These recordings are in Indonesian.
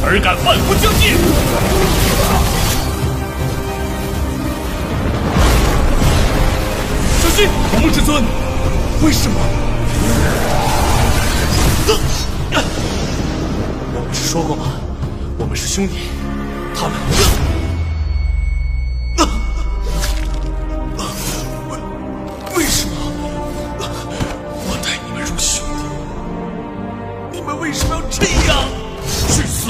尔敢万不将进！小心，同盟至尊！为什么？我不是说过吗？我们是兄弟，他们。为什么？我待你们如兄弟，你们为什么要这样？去死！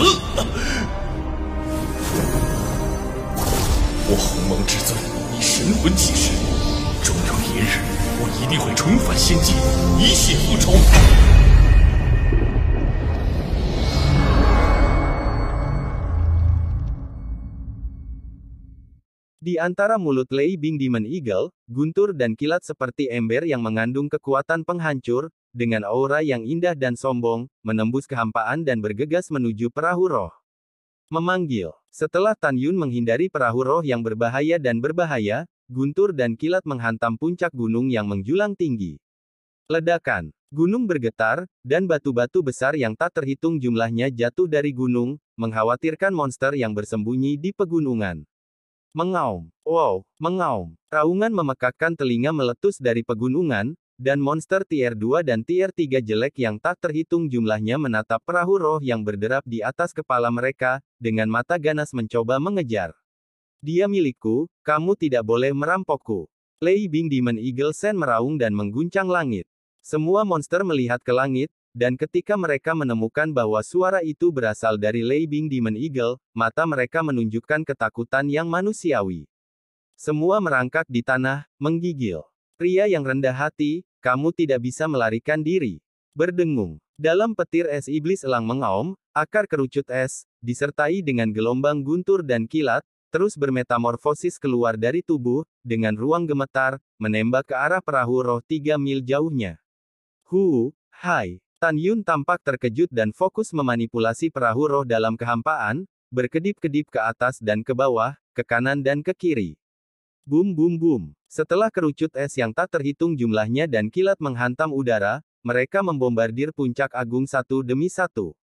我鸿蒙至尊以神魂起誓，终有一日，我一定会重返仙界，以血复仇。Di antara mulut Lei Bing Demon Eagle, guntur dan kilat seperti ember yang mengandung kekuatan penghancur, dengan aura yang indah dan sombong, menembus kehampaan dan bergegas menuju perahu roh. Memanggil. Setelah Tan Yun menghindari perahu roh yang berbahaya dan berbahaya, guntur dan kilat menghantam puncak gunung yang menjulang tinggi. Ledakan. Gunung bergetar, dan batu-batu besar yang tak terhitung jumlahnya jatuh dari gunung, mengkhawatirkan monster yang bersembunyi di pegunungan. Mengaum. Wow, mengaum. Raungan memekakkan telinga meletus dari pegunungan, dan monster tier 2 dan tier 3 jelek yang tak terhitung jumlahnya menatap perahu roh yang berderap di atas kepala mereka, dengan mata ganas mencoba mengejar. Dia milikku, kamu tidak boleh merampokku. Lei Bing Demon Eagle Sen meraung dan mengguncang langit. Semua monster melihat ke langit, dan ketika mereka menemukan bahwa suara itu berasal dari Lei Bing Demon Eagle, mata mereka menunjukkan ketakutan yang manusiawi. Semua merangkak di tanah, menggigil. Pria yang rendah hati, kamu tidak bisa melarikan diri. Berdengung. Dalam petir es iblis elang mengaum, akar kerucut es, disertai dengan gelombang guntur dan kilat, terus bermetamorfosis keluar dari tubuh, dengan ruang gemetar, menembak ke arah perahu roh 3 mil jauhnya. Hai. Tan Yun tampak terkejut dan fokus memanipulasi perahu roh dalam kehampaan, berkedip-kedip ke atas dan ke bawah, ke kanan dan ke kiri. Bum bum bum. Setelah kerucut es yang tak terhitung jumlahnya dan kilat menghantam udara, mereka membombardir puncak agung satu demi satu.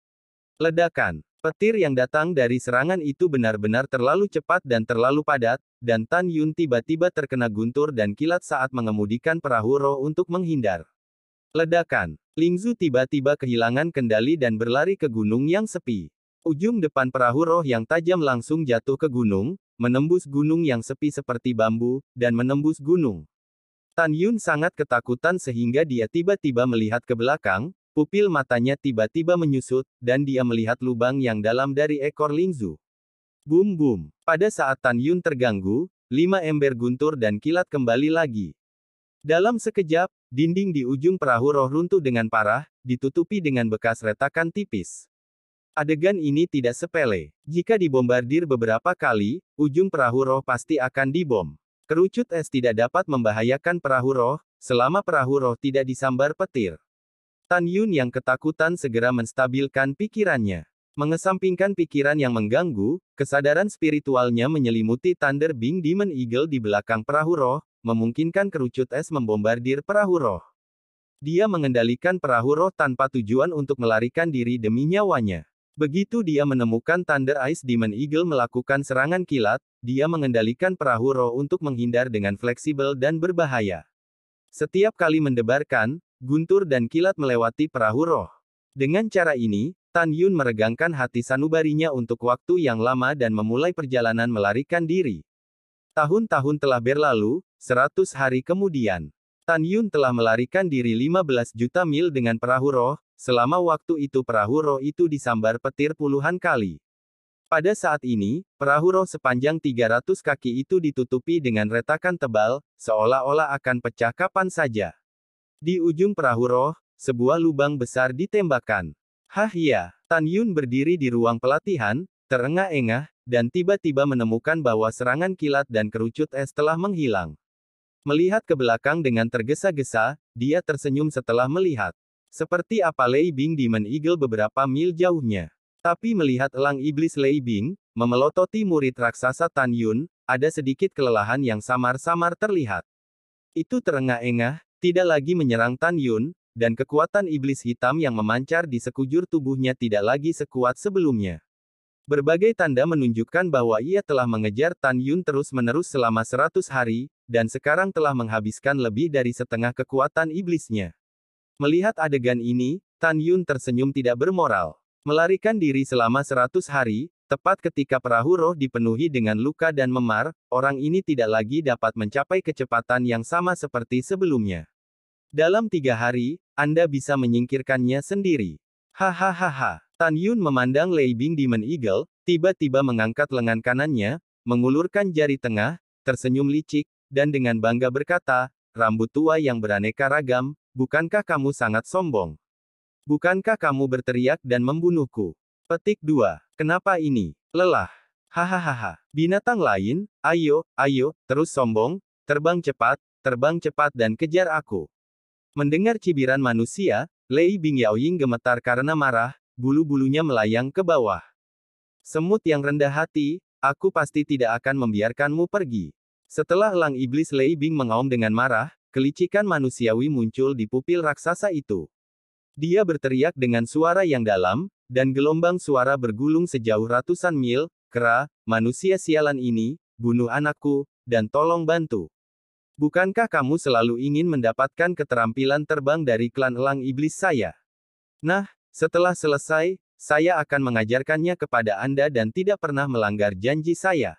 Ledakan. Petir yang datang dari serangan itu benar-benar terlalu cepat dan terlalu padat, dan Tan Yun tiba-tiba terkena guntur dan kilat saat mengemudikan perahu roh untuk menghindar. Ledakan. Lingzu tiba-tiba kehilangan kendali dan berlari ke gunung yang sepi. Ujung depan perahu roh yang tajam langsung jatuh ke gunung, menembus gunung yang sepi seperti bambu, dan menembus gunung. Tan Yun sangat ketakutan sehingga dia tiba-tiba melihat ke belakang, pupil matanya tiba-tiba menyusut, dan dia melihat lubang yang dalam dari ekor Lingzu. Bum bum. Pada saat Tan Yun terganggu, 5 ember guntur dan kilat kembali lagi. Dalam sekejap, dinding di ujung perahu roh runtuh dengan parah, ditutupi dengan bekas retakan tipis. Adegan ini tidak sepele. Jika dibombardir beberapa kali, ujung perahu roh pasti akan dibom. Kerucut es tidak dapat membahayakan perahu roh, selama perahu roh tidak disambar petir. Tan Yun yang ketakutan segera menstabilkan pikirannya. Mengesampingkan pikiran yang mengganggu, kesadaran spiritualnya menyelimuti Thunder Bing Demon Eagle di belakang perahu roh, memungkinkan kerucut es membombardir perahu roh. Dia mengendalikan perahu roh tanpa tujuan untuk melarikan diri demi nyawanya. Begitu dia menemukan Thunder Ice Demon Eagle melakukan serangan kilat, dia mengendalikan perahu roh untuk menghindar dengan fleksibel dan berbahaya. Setiap kali mendebarkan, guntur dan kilat melewati perahu roh. Dengan cara ini, Tan Yun meregangkan hati sanubarinya untuk waktu yang lama dan memulai perjalanan melarikan diri. Tahun-tahun telah berlalu, 100 hari kemudian. Tan Yun telah melarikan diri 15 juta mil dengan perahu roh, selama waktu itu perahu roh itu disambar petir puluhan kali. Pada saat ini, perahu roh sepanjang 300 kaki itu ditutupi dengan retakan tebal, seolah-olah akan pecah kapan saja. Di ujung perahu roh, sebuah lubang besar ditembakkan. Hah ya, Tan Yun berdiri di ruang pelatihan, terengah-engah, dan tiba-tiba menemukan bahwa serangan kilat dan kerucut es telah menghilang. Melihat ke belakang dengan tergesa-gesa, dia tersenyum setelah melihat. Seperti apa Lei Bing Demon Eagle beberapa mil jauhnya. Tapi melihat elang iblis Lei Bing, memelototi murid raksasa Tan Yun, ada sedikit kelelahan yang samar-samar terlihat. Itu terengah-engah, tidak lagi menyerang Tan Yun, dan kekuatan iblis hitam yang memancar di sekujur tubuhnya tidak lagi sekuat sebelumnya. Berbagai tanda menunjukkan bahwa ia telah mengejar Tan Yun terus-menerus selama 100 hari, dan sekarang telah menghabiskan lebih dari setengah kekuatan iblisnya. Melihat adegan ini, Tan Yun tersenyum tidak bermoral. Melarikan diri selama 100 hari, tepat ketika perahu roh dipenuhi dengan luka dan memar, orang ini tidak lagi dapat mencapai kecepatan yang sama seperti sebelumnya. Dalam 3 hari, Anda bisa menyingkirkannya sendiri. Hahaha. Tan Yun memandang Lei Bing Demon Eagle, tiba-tiba mengangkat lengan kanannya, mengulurkan jari tengah, tersenyum licik, dan dengan bangga berkata, rambut tua yang beraneka ragam, bukankah kamu sangat sombong? Bukankah kamu berteriak dan membunuhku? Petik 2. Kenapa ini? Lelah. Hahaha. Binatang lain, ayo, terus sombong, terbang cepat dan kejar aku. Mendengar cibiran manusia, Lei Bing Yaoying gemetar karena marah, bulu-bulunya melayang ke bawah. Semut yang rendah hati, aku pasti tidak akan membiarkanmu pergi. Setelah elang iblis Lei Bing mengaum dengan marah, kelicikan manusiawi muncul di pupil raksasa itu. Dia berteriak dengan suara yang dalam, dan gelombang suara bergulung sejauh ratusan mil, kera, manusia sialan ini, bunuh anakku, dan tolong bantu. Bukankah kamu selalu ingin mendapatkan keterampilan terbang dari klan elang iblis saya? Nah, setelah selesai, saya akan mengajarkannya kepada Anda dan tidak pernah melanggar janji saya.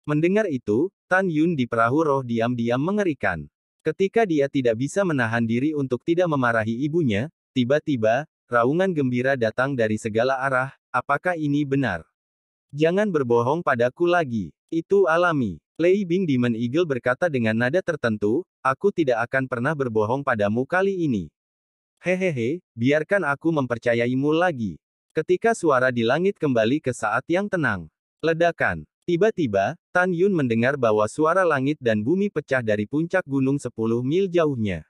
Mendengar itu, Tan Yun di perahu roh diam-diam mengerikan. Ketika dia tidak bisa menahan diri untuk tidak memarahi ibunya, tiba-tiba, raungan gembira datang dari segala arah. Apakah ini benar? Jangan berbohong padaku lagi. Itu alami. Lei Bing Demon Eagle berkata dengan nada tertentu, aku tidak akan pernah berbohong padamu kali ini. Hehehe, biarkan aku mempercayaimu lagi. Ketika suara di langit kembali ke saat yang tenang. Ledakan. Tiba-tiba, Tan Yun mendengar bahwa suara langit dan bumi pecah dari puncak gunung 10 mil jauhnya.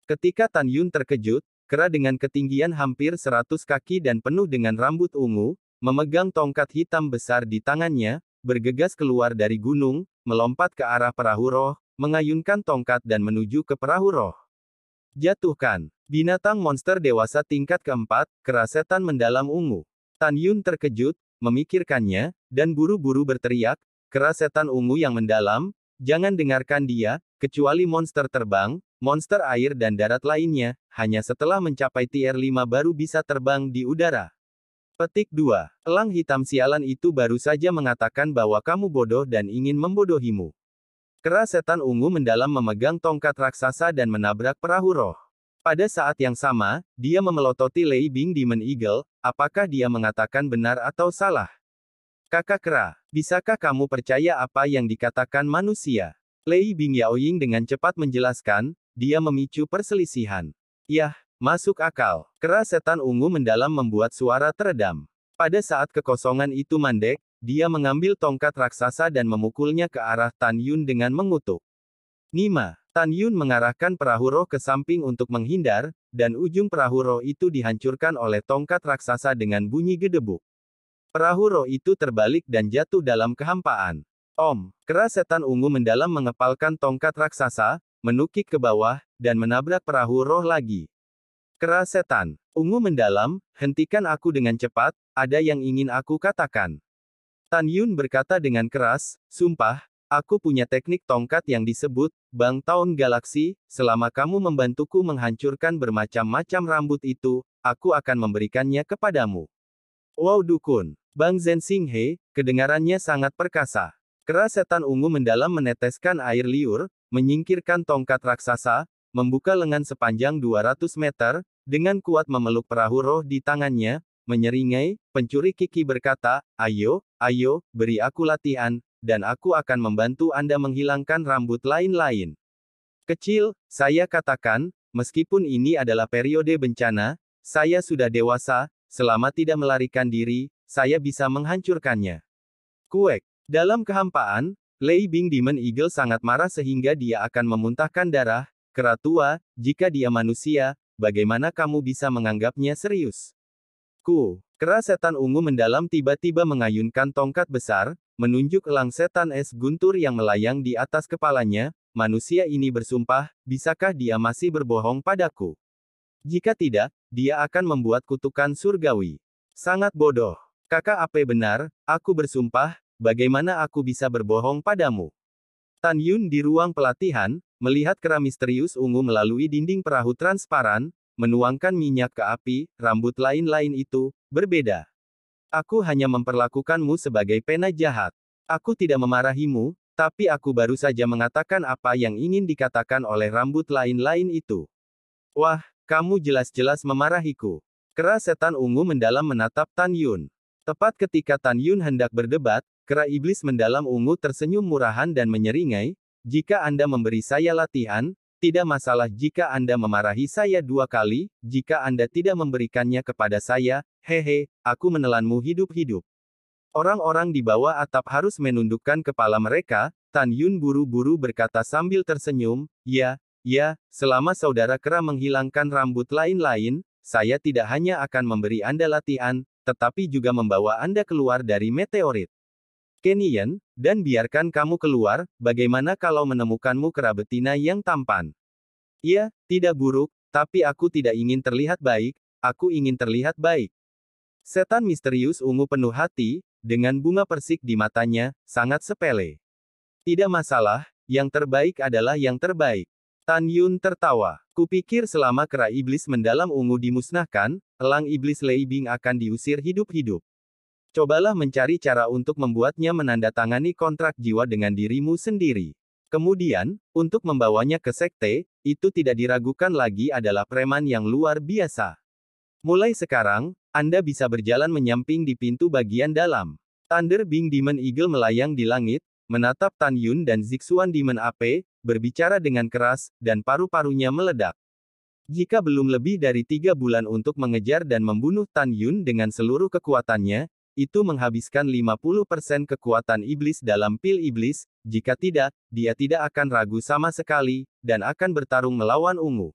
Ketika Tan Yun terkejut, kera dengan ketinggian hampir 100 kaki dan penuh dengan rambut ungu, memegang tongkat hitam besar di tangannya, bergegas keluar dari gunung, melompat ke arah perahu roh, mengayunkan tongkat dan menuju ke perahu roh. Jatuhkan. Binatang monster dewasa tingkat keempat, kera setan mendalam ungu. Tan Yun terkejut, memikirkannya, dan buru-buru berteriak, kera setan ungu yang mendalam, jangan dengarkan dia, kecuali monster terbang, monster air dan darat lainnya, hanya setelah mencapai tier 5 baru bisa terbang di udara. Petik 2. Elang hitam sialan itu baru saja mengatakan bahwa kamu bodoh dan ingin membodohimu. Kera setan ungu mendalam memegang tongkat raksasa dan menabrak perahu roh. Pada saat yang sama, dia memelototi Lei Bing Demon Eagle, apakah dia mengatakan benar atau salah? Kakak kera, bisakah kamu percaya apa yang dikatakan manusia? Lei Bing Yaoying dengan cepat menjelaskan, dia memicu perselisihan. Yah, masuk akal. Kera setan ungu mendalam membuat suara teredam. Pada saat kekosongan itu mandek, dia mengambil tongkat raksasa dan memukulnya ke arah Tan Yun dengan mengutuk. Nima. Tan Yun mengarahkan perahu roh ke samping untuk menghindar, dan ujung perahu roh itu dihancurkan oleh tongkat raksasa dengan bunyi gedebuk. Perahu roh itu terbalik dan jatuh dalam kehampaan. Om. Kera setan ungu mendalam mengepalkan tongkat raksasa, menukik ke bawah, dan menabrak perahu roh lagi. Kera setan ungu mendalam, hentikan aku dengan cepat, ada yang ingin aku katakan. Tan Yun berkata dengan keras, sumpah, aku punya teknik tongkat yang disebut, Bang Taun Galaksi, selama kamu membantuku menghancurkan bermacam-macam rambut itu, aku akan memberikannya kepadamu. Wow dukun. Bang Zensing He, kedengarannya sangat perkasa. Kera setan ungu mendalam meneteskan air liur, menyingkirkan tongkat raksasa, membuka lengan sepanjang 200 meter, dengan kuat memeluk perahu roh di tangannya, menyeringai, pencuri kiki berkata, ayo, beri aku latihan, dan aku akan membantu Anda menghilangkan rambut lain-lain. Kecil, saya katakan, meskipun ini adalah periode bencana, saya sudah dewasa, selama tidak melarikan diri, saya bisa menghancurkannya. Kuek. Dalam kehampaan, Lei Bing Demon Eagle sangat marah sehingga dia akan memuntahkan darah. Kera tua, jika dia manusia, bagaimana kamu bisa menganggapnya serius? Kera setan ungu mendalam tiba-tiba mengayunkan tongkat besar, menunjuk elang setan es guntur yang melayang di atas kepalanya. Manusia ini bersumpah, bisakah dia masih berbohong padaku? Jika tidak, dia akan membuat kutukan surgawi. Sangat bodoh. Kakak Ape benar, aku bersumpah, bagaimana aku bisa berbohong padamu? Tan Yun di ruang pelatihan, melihat kera misterius ungu melalui dinding perahu transparan, menuangkan minyak ke api, rambut lain-lain itu, berbeda. Aku hanya memperlakukanmu sebagai pena jahat. Aku tidak memarahimu, tapi aku baru saja mengatakan apa yang ingin dikatakan oleh rambut lain-lain itu. Wah, kamu jelas-jelas memarahiku. Kera setan ungu mendalam menatap Tan Yun. Tepat ketika Tan Yun hendak berdebat, kera iblis mendalam ungu tersenyum murahan dan menyeringai, jika Anda memberi saya latihan, tidak masalah jika Anda memarahi saya 2 kali, jika Anda tidak memberikannya kepada saya, hehe, aku menelanmu hidup-hidup. Orang-orang di bawah atap harus menundukkan kepala mereka, Tan Yun buru-buru berkata sambil tersenyum, ya, selama saudara kera menghilangkan rambut lain-lain, saya tidak hanya akan memberi Anda latihan, tetapi juga membawa Anda keluar dari meteorit Canyon, dan biarkan kamu keluar, bagaimana kalau menemukanmu kera betina yang tampan? Iya, tidak buruk, tapi aku tidak ingin terlihat baik, aku ingin terlihat baik. Setan misterius ungu penuh hati, dengan bunga persik di matanya, sangat sepele. Tidak masalah, yang terbaik adalah yang terbaik. Tan Yun tertawa. Kupikir selama kera iblis mendalam ungu dimusnahkan, elang iblis Lei Bing akan diusir hidup-hidup. Cobalah mencari cara untuk membuatnya menandatangani kontrak jiwa dengan dirimu sendiri. Kemudian, untuk membawanya ke sekte, itu tidak diragukan lagi adalah preman yang luar biasa. Mulai sekarang, Anda bisa berjalan menyamping di pintu bagian dalam. Thunder Bing Demon Eagle melayang di langit, menatap Tan Yun dan Zixuan Demon Ape, berbicara dengan keras, dan paru-parunya meledak. Jika belum lebih dari 3 bulan untuk mengejar dan membunuh Tan Yun dengan seluruh kekuatannya, itu menghabiskan 50% kekuatan iblis dalam pil iblis, jika tidak, dia tidak akan ragu sama sekali, dan akan bertarung melawan ungu.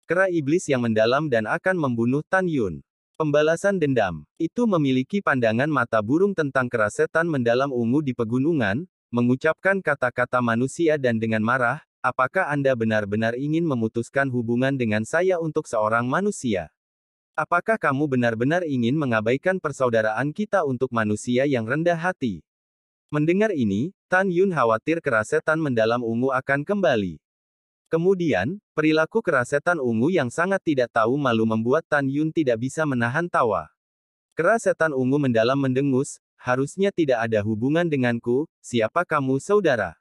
Kera iblis yang mendalam dan akan membunuh Tan Yun. Pembalasan dendam. Itu memiliki pandangan mata burung tentang kera setan mendalam ungu di pegunungan, mengucapkan kata-kata manusia dan dengan marah, apakah Anda benar-benar ingin memutuskan hubungan dengan saya untuk seorang manusia? Apakah kamu benar-benar ingin mengabaikan persaudaraan kita untuk manusia yang rendah hati? Mendengar ini, Tan Yun khawatir kera setan mendalam ungu akan kembali. Kemudian, perilaku kera setan ungu yang sangat tidak tahu malu membuat Tan Yun tidak bisa menahan tawa. Kera setan ungu mendalam mendengus, harusnya tidak ada hubungan denganku, siapa kamu saudara?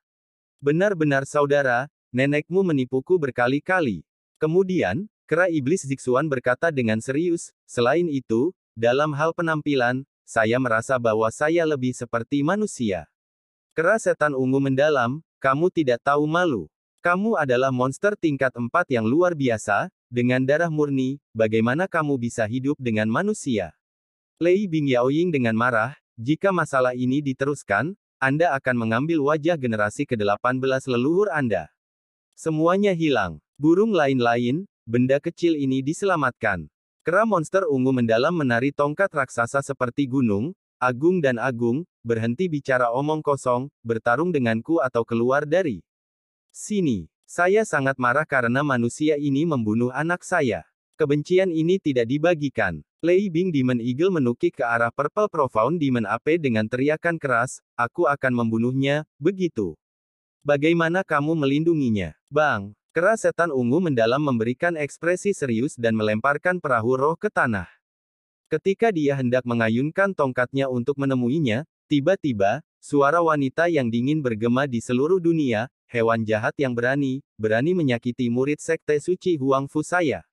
Benar-benar saudara, nenekmu menipuku berkali-kali. Kemudian, kera iblis Zixuan berkata dengan serius, selain itu, dalam hal penampilan, saya merasa bahwa saya lebih seperti manusia. Kera setan ungu mendalam, kamu tidak tahu malu. Kamu adalah monster tingkat 4 yang luar biasa, dengan darah murni, bagaimana kamu bisa hidup dengan manusia? Lei Bing Yaoying dengan marah, jika masalah ini diteruskan, Anda akan mengambil wajah generasi ke-18 leluhur Anda. Semuanya hilang. Burung lain-lain, benda kecil ini diselamatkan. Kera monster ungu mendalam menari tongkat raksasa seperti gunung, agung dan agung, berhenti bicara omong kosong, bertarung denganku atau keluar dari sini. Saya sangat marah karena manusia ini membunuh anak saya. Kebencian ini tidak dibagikan. Lei Bing Demon Eagle menukik ke arah Purple Profound Demon Ape dengan teriakan keras, aku akan membunuhnya, begitu. Bagaimana kamu melindunginya? Bang! Kera setan ungu mendalam memberikan ekspresi serius dan melemparkan perahu roh ke tanah. Ketika dia hendak mengayunkan tongkatnya untuk menemuinya, tiba-tiba, suara wanita yang dingin bergema di seluruh dunia, hewan jahat yang berani menyakiti murid sekte suci Huangfu saya.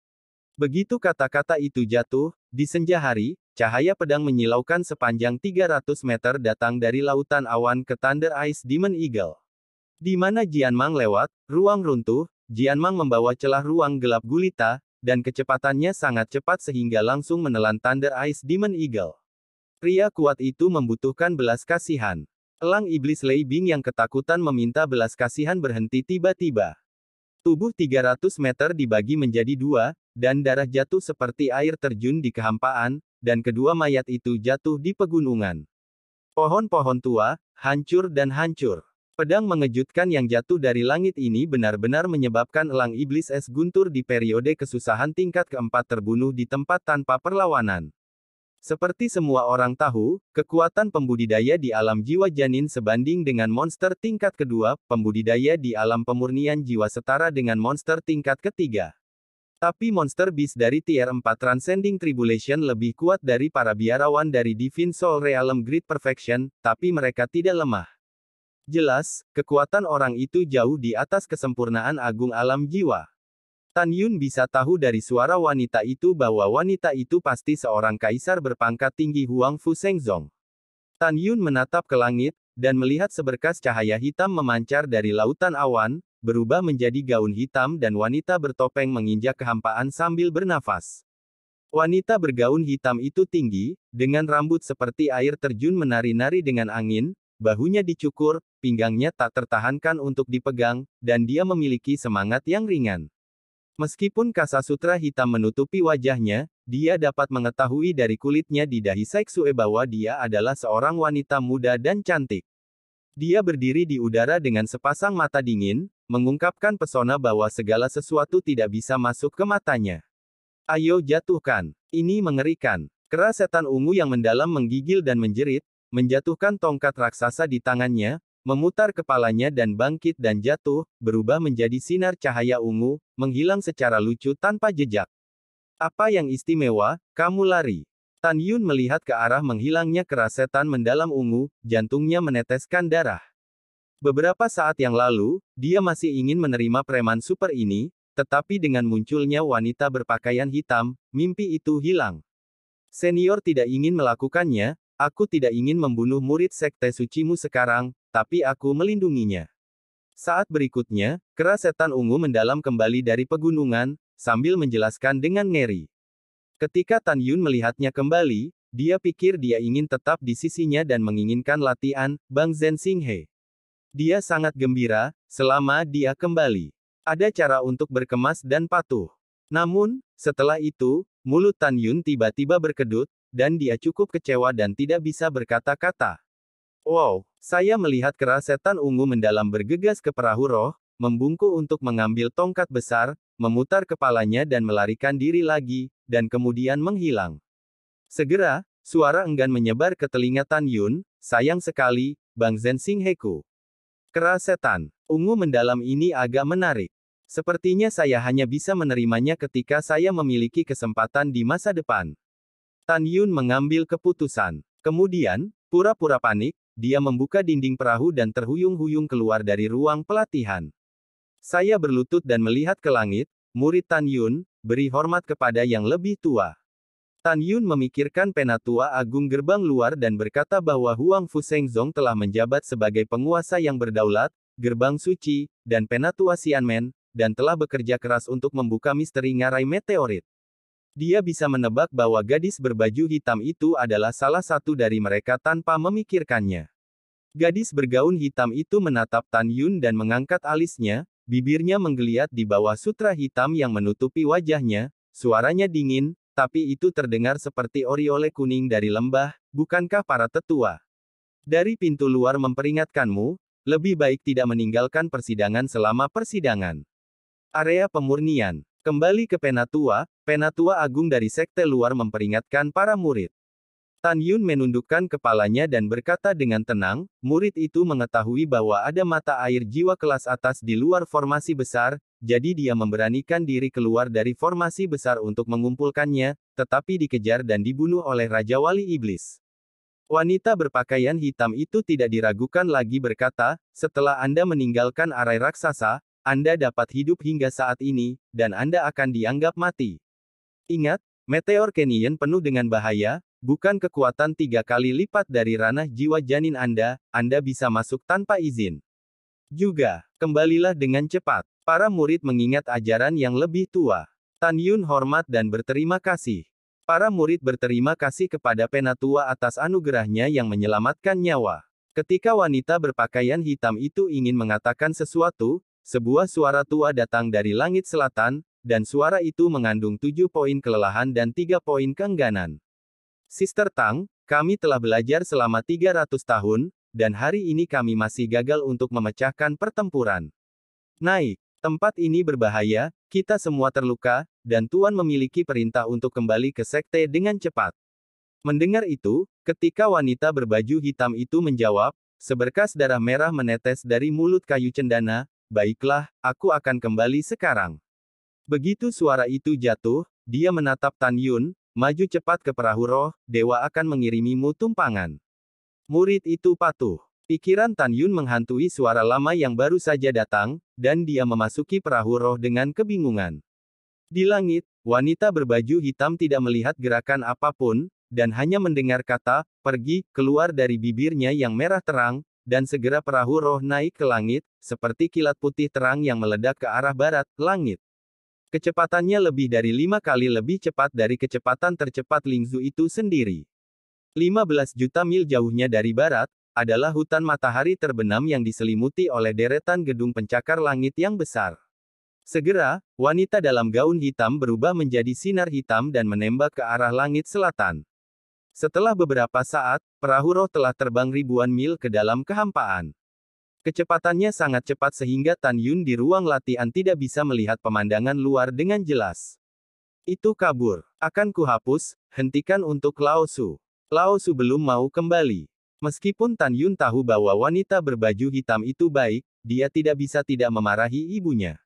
Begitu kata-kata itu jatuh, di senja hari, cahaya pedang menyilaukan sepanjang 300 meter datang dari lautan awan ke Thunder Ice Demon Eagle. Di mana Jianmang lewat, ruang runtuh, Jianmang membawa celah ruang gelap gulita, dan kecepatannya sangat cepat sehingga langsung menelan Thunder Ice Demon Eagle. Pria kuat itu membutuhkan belas kasihan. Elang iblis Lei Bing yang ketakutan meminta belas kasihan berhenti tiba-tiba. Tubuh 300 meter dibagi menjadi 2, dan darah jatuh seperti air terjun di kehampaan, dan kedua mayat itu jatuh di pegunungan. Pohon-pohon tua, hancur dan hancur. Pedang mengejutkan yang jatuh dari langit ini benar-benar menyebabkan elang iblis es guntur di periode kesusahan tingkat keempat terbunuh di tempat tanpa perlawanan. Seperti semua orang tahu, kekuatan pembudidaya di alam jiwa janin sebanding dengan monster tingkat kedua, pembudidaya di alam pemurnian jiwa setara dengan monster tingkat ketiga. Tapi monster beast dari tier 4 Transcending Tribulation lebih kuat dari para biarawan dari Divine Soul Realm Great Perfection, tapi mereka tidak lemah. Jelas, kekuatan orang itu jauh di atas kesempurnaan agung alam jiwa. Tan Yun bisa tahu dari suara wanita itu bahwa wanita itu pasti seorang kaisar berpangkat tinggi Huang Fu Shengzong. Tan Yun menatap ke langit, dan melihat seberkas cahaya hitam memancar dari lautan awan, berubah menjadi gaun hitam dan wanita bertopeng menginjak kehampaan sambil bernafas. Wanita bergaun hitam itu tinggi, dengan rambut seperti air terjun menari-nari dengan angin, bahunya dicukur, pinggangnya tak tertahankan untuk dipegang, dan dia memiliki semangat yang ringan. Meskipun kasa sutra hitam menutupi wajahnya, dia dapat mengetahui dari kulitnya di dahi Saixue bahwa dia adalah seorang wanita muda dan cantik. Dia berdiri di udara dengan sepasang mata dingin, mengungkapkan pesona bahwa segala sesuatu tidak bisa masuk ke matanya. Ayo jatuhkan. Ini mengerikan. Kera setan ungu yang mendalam menggigil dan menjerit, menjatuhkan tongkat raksasa di tangannya, memutar kepalanya dan bangkit dan jatuh, berubah menjadi sinar cahaya ungu, menghilang secara lucu tanpa jejak. Apa yang istimewa, kamu lari. Tan Yun melihat ke arah menghilangnya kera setan mendalam ungu, jantungnya meneteskan darah. Beberapa saat yang lalu, dia masih ingin menerima preman super ini, tetapi dengan munculnya wanita berpakaian hitam, mimpi itu hilang. Senior tidak ingin melakukannya, aku tidak ingin membunuh murid sekte sucimu sekarang, tapi aku melindunginya. Saat berikutnya, kera setan ungu mendalam kembali dari pegunungan, sambil menjelaskan dengan ngeri. Ketika Tan Yun melihatnya kembali, dia pikir dia ingin tetap di sisinya dan menginginkan latihan, Bang Zhen Xinghe. Dia sangat gembira, selama dia kembali. Ada cara untuk berkemas dan patuh. Namun, setelah itu, mulut Tan Yun tiba-tiba berkedut, dan dia cukup kecewa dan tidak bisa berkata-kata. Wow, saya melihat kera setan ungu mendalam bergegas ke perahu roh, membungkuk untuk mengambil tongkat besar, memutar kepalanya dan melarikan diri lagi, dan kemudian menghilang. Segera, suara enggan menyebar ke telinga Tan Yun, sayang sekali, Bang Zhen Xinghe-ku. Kera setan ungu mendalam ini agak menarik. Sepertinya saya hanya bisa menerimanya ketika saya memiliki kesempatan di masa depan. Tan Yun mengambil keputusan. Kemudian, pura-pura panik, dia membuka dinding perahu dan terhuyung-huyung keluar dari ruang pelatihan. Saya berlutut dan melihat ke langit, murid Tan Yun, beri hormat kepada yang lebih tua. Tan Yun memikirkan penatua agung gerbang luar dan berkata bahwa Huang Fu Shengzong telah menjabat sebagai penguasa yang berdaulat, gerbang suci, dan penatua Xianmen, dan telah bekerja keras untuk membuka misteri ngarai meteorit. Dia bisa menebak bahwa gadis berbaju hitam itu adalah salah satu dari mereka tanpa memikirkannya. Gadis bergaun hitam itu menatap Tan Yun dan mengangkat alisnya, bibirnya menggeliat di bawah sutra hitam yang menutupi wajahnya, suaranya dingin, tapi itu terdengar seperti oriole kuning dari lembah, bukankah para tetua? Dari pintu luar memperingatkanmu, lebih baik tidak meninggalkan persidangan selama persidangan. Area pemurnian. Kembali ke penatua agung dari sekte luar memperingatkan para murid. Tan Yun menundukkan kepalanya dan berkata dengan tenang, murid itu mengetahui bahwa ada mata air jiwa kelas atas di luar formasi besar, jadi dia memberanikan diri keluar dari formasi besar untuk mengumpulkannya, tetapi dikejar dan dibunuh oleh Raja Wali Iblis. Wanita berpakaian hitam itu tidak diragukan lagi berkata, setelah Anda meninggalkan arai raksasa, Anda dapat hidup hingga saat ini, dan Anda akan dianggap mati. Ingat, meteor Canyon penuh dengan bahaya, bukan kekuatan 3 kali lipat dari ranah jiwa janin Anda bisa masuk tanpa izin. Juga, kembalilah dengan cepat. Para murid mengingat ajaran yang lebih tua. Tan Yun hormat dan berterima kasih. Para murid berterima kasih kepada penatua atas anugerahnya yang menyelamatkan nyawa. Ketika wanita berpakaian hitam itu ingin mengatakan sesuatu, sebuah suara tua datang dari langit selatan, dan suara itu mengandung 7 poin kelelahan dan 3 poin keengganan. Sister Tang, kami telah belajar selama 300 tahun, dan hari ini kami masih gagal untuk memecahkan pertempuran. Naik, tempat ini berbahaya, kita semua terluka, dan Tuan memiliki perintah untuk kembali ke sekte dengan cepat. Mendengar itu, ketika wanita berbaju hitam itu menjawab, seberkas darah merah menetes dari mulut kayu cendana, baiklah, aku akan kembali sekarang. Begitu suara itu jatuh, dia menatap Tan Yun, maju cepat ke perahu roh, dewa akan mengirimimu tumpangan. Murid itu patuh. Pikiran Tan Yun menghantui suara lama yang baru saja datang, dan dia memasuki perahu roh dengan kebingungan. Di langit, wanita berbaju hitam tidak melihat gerakan apapun, dan hanya mendengar kata, pergi, keluar dari bibirnya yang merah terang, dan segera perahu roh naik ke langit, seperti kilat putih terang yang meledak ke arah barat, langit. Kecepatannya lebih dari 5 kali lebih cepat dari kecepatan tercepat Lingzu itu sendiri. 15 juta mil jauhnya dari barat, adalah hutan matahari terbenam yang diselimuti oleh deretan gedung pencakar langit yang besar. Segera, wanita dalam gaun hitam berubah menjadi sinar hitam dan menembak ke arah langit selatan. Setelah beberapa saat, perahu roh telah terbang ribuan mil ke dalam kehampaan. Kecepatannya sangat cepat sehingga Tan Yun di ruang latihan tidak bisa melihat pemandangan luar dengan jelas. Itu kabur. Akan kuhapus, hentikan untuk Lao Su. Lao Su belum mau kembali. Meskipun Tan Yun tahu bahwa wanita berbaju hitam itu baik, dia tidak bisa tidak memarahi ibunya.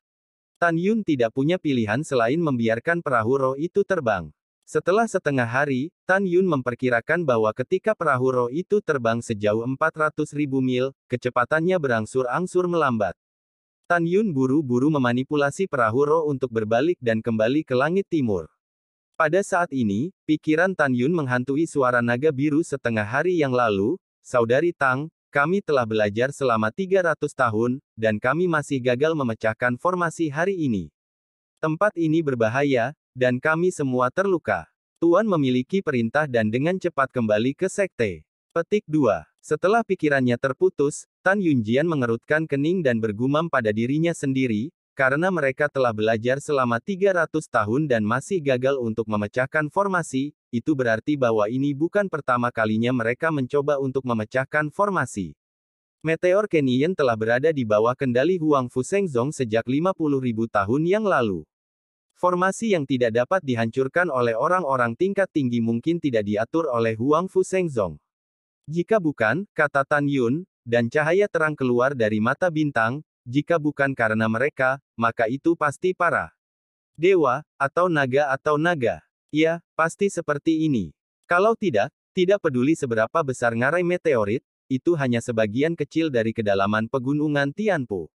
Tan Yun tidak punya pilihan selain membiarkan perahu roh itu terbang. Setelah setengah hari, Tan Yun memperkirakan bahwa ketika perahu roh itu terbang sejauh 400.000 mil, kecepatannya berangsur-angsur melambat. Tan Yun buru-buru memanipulasi perahu roh untuk berbalik dan kembali ke langit timur. Pada saat ini, pikiran Tan Yun menghantui suara naga biru setengah hari yang lalu, Saudari Tang, kami telah belajar selama 300 tahun, dan kami masih gagal memecahkan formasi hari ini. Tempat ini berbahaya, dan kami semua terluka. Tuan memiliki perintah dan dengan cepat kembali ke sekte. Petik 2. Setelah pikirannya terputus, Tan Yunjian mengerutkan kening dan bergumam pada dirinya sendiri, karena mereka telah belajar selama 300 tahun dan masih gagal untuk memecahkan formasi, itu berarti bahwa ini bukan pertama kalinya mereka mencoba untuk memecahkan formasi. Meteor Canyon telah berada di bawah kendali Huang Fu Shengzong sejak 50.000 tahun yang lalu. Formasi yang tidak dapat dihancurkan oleh orang-orang tingkat tinggi mungkin tidak diatur oleh Huang Fu Shengzong. Jika bukan, kata Tan Yun, dan cahaya terang keluar dari mata bintang, jika bukan karena mereka, maka itu pasti para dewa, atau naga. Ya, pasti seperti ini. Kalau tidak, tidak peduli seberapa besar ngarai meteorit, itu hanya sebagian kecil dari kedalaman pegunungan Tianpu.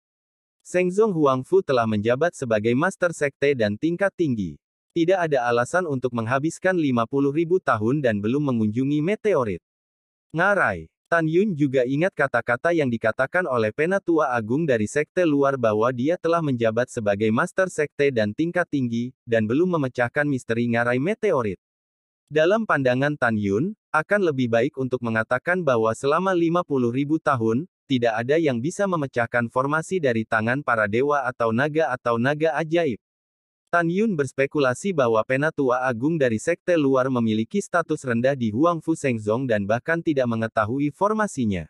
Shengzong Huangfu telah menjabat sebagai master sekte dan tingkat tinggi. Tidak ada alasan untuk menghabiskan 50.000 tahun dan belum mengunjungi meteorit. Ngarai. Tan Yun juga ingat kata-kata yang dikatakan oleh Penatua Agung dari sekte luar bahwa dia telah menjabat sebagai master sekte dan tingkat tinggi, dan belum memecahkan misteri ngarai meteorit. Dalam pandangan Tan Yun, akan lebih baik untuk mengatakan bahwa selama 50.000 tahun, tidak ada yang bisa memecahkan formasi dari tangan para dewa atau naga ajaib. Tan Yun berspekulasi bahwa Penatua Agung dari sekte luar memiliki status rendah di Huang Fu Shengzong dan bahkan tidak mengetahui formasinya.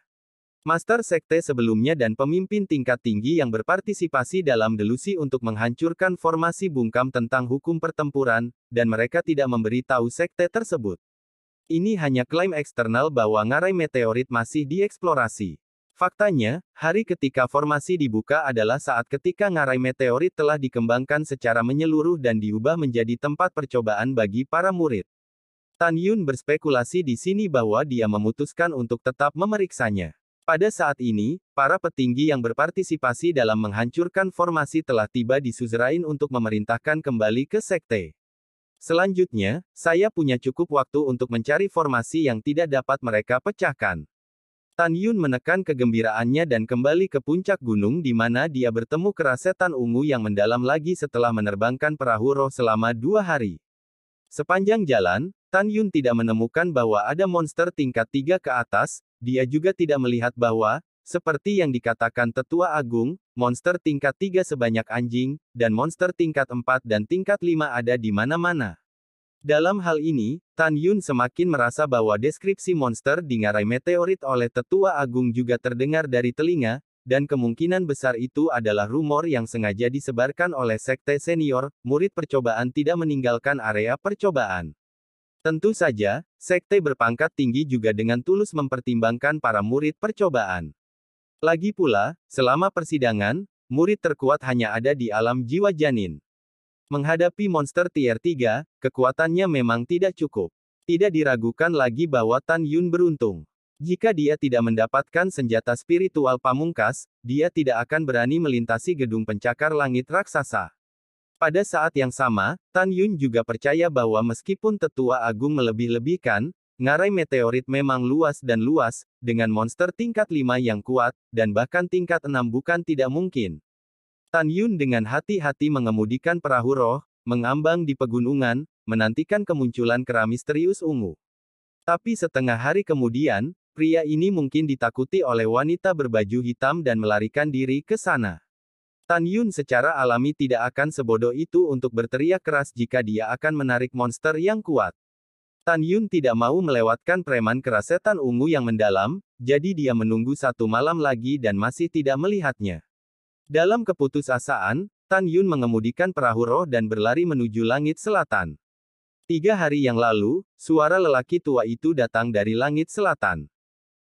Master sekte sebelumnya dan pemimpin tingkat tinggi yang berpartisipasi dalam delusi untuk menghancurkan formasi bungkam tentang hukum pertempuran, dan mereka tidak memberi tahu sekte tersebut. Ini hanya klaim eksternal bahwa ngarai meteorit masih dieksplorasi. Faktanya, hari ketika formasi dibuka adalah saat ketika ngarai meteorit telah dikembangkan secara menyeluruh dan diubah menjadi tempat percobaan bagi para murid. Tan Yun berspekulasi di sini bahwa dia memutuskan untuk tetap memeriksanya. Pada saat ini, para petinggi yang berpartisipasi dalam menghancurkan formasi telah tiba di Suzerain untuk memerintahkan kembali ke sekte. Selanjutnya, saya punya cukup waktu untuk mencari formasi yang tidak dapat mereka pecahkan. Tan Yun menekan kegembiraannya dan kembali ke puncak gunung di mana dia bertemu kerasetan ungu yang mendalam lagi setelah menerbangkan perahu roh selama 2 hari. Sepanjang jalan, Tan Yun tidak menemukan bahwa ada monster tingkat 3 ke atas, dia juga tidak melihat bahwa, seperti yang dikatakan Tetua Agung, monster tingkat 3 sebanyak anjing, dan monster tingkat 4 dan tingkat 5 ada di mana-mana. Dalam hal ini, Tan Yun semakin merasa bahwa deskripsi monster di ngarai meteorit oleh Tetua Agung juga terdengar dari telinga, dan kemungkinan besar itu adalah rumor yang sengaja disebarkan oleh sekte senior, murid percobaan tidak meninggalkan area percobaan. Tentu saja, sekte berpangkat tinggi juga dengan tulus mempertimbangkan para murid percobaan. Lagi pula, selama persidangan, murid terkuat hanya ada di alam jiwa janin. Menghadapi monster tier 3, kekuatannya memang tidak cukup. Tidak diragukan lagi bahwa Tan Yun beruntung. Jika dia tidak mendapatkan senjata spiritual pamungkas, dia tidak akan berani melintasi gedung pencakar langit raksasa. Pada saat yang sama, Tan Yun juga percaya bahwa meskipun Tetua Agung melebih-lebihkan, ngarai meteorit memang luas, dengan monster tingkat 5 yang kuat, dan bahkan tingkat 6 bukan tidak mungkin. Tan Yun dengan hati-hati mengemudikan perahu roh, mengambang di pegunungan, menantikan kemunculan kera misterius ungu. Tapi setengah hari kemudian, pria ini mungkin ditakuti oleh wanita berbaju hitam dan melarikan diri ke sana. Tan Yun secara alami tidak akan sebodoh itu untuk berteriak keras jika dia akan menarik monster yang kuat. Tan Yun tidak mau melewatkan preman kera setan ungu yang mendalam, jadi dia menunggu satu malam lagi dan masih tidak melihatnya. Dalam keputusasaan, Tan Yun mengemudikan perahu roh dan berlari menuju langit selatan. 3 hari yang lalu, suara lelaki tua itu datang dari langit selatan.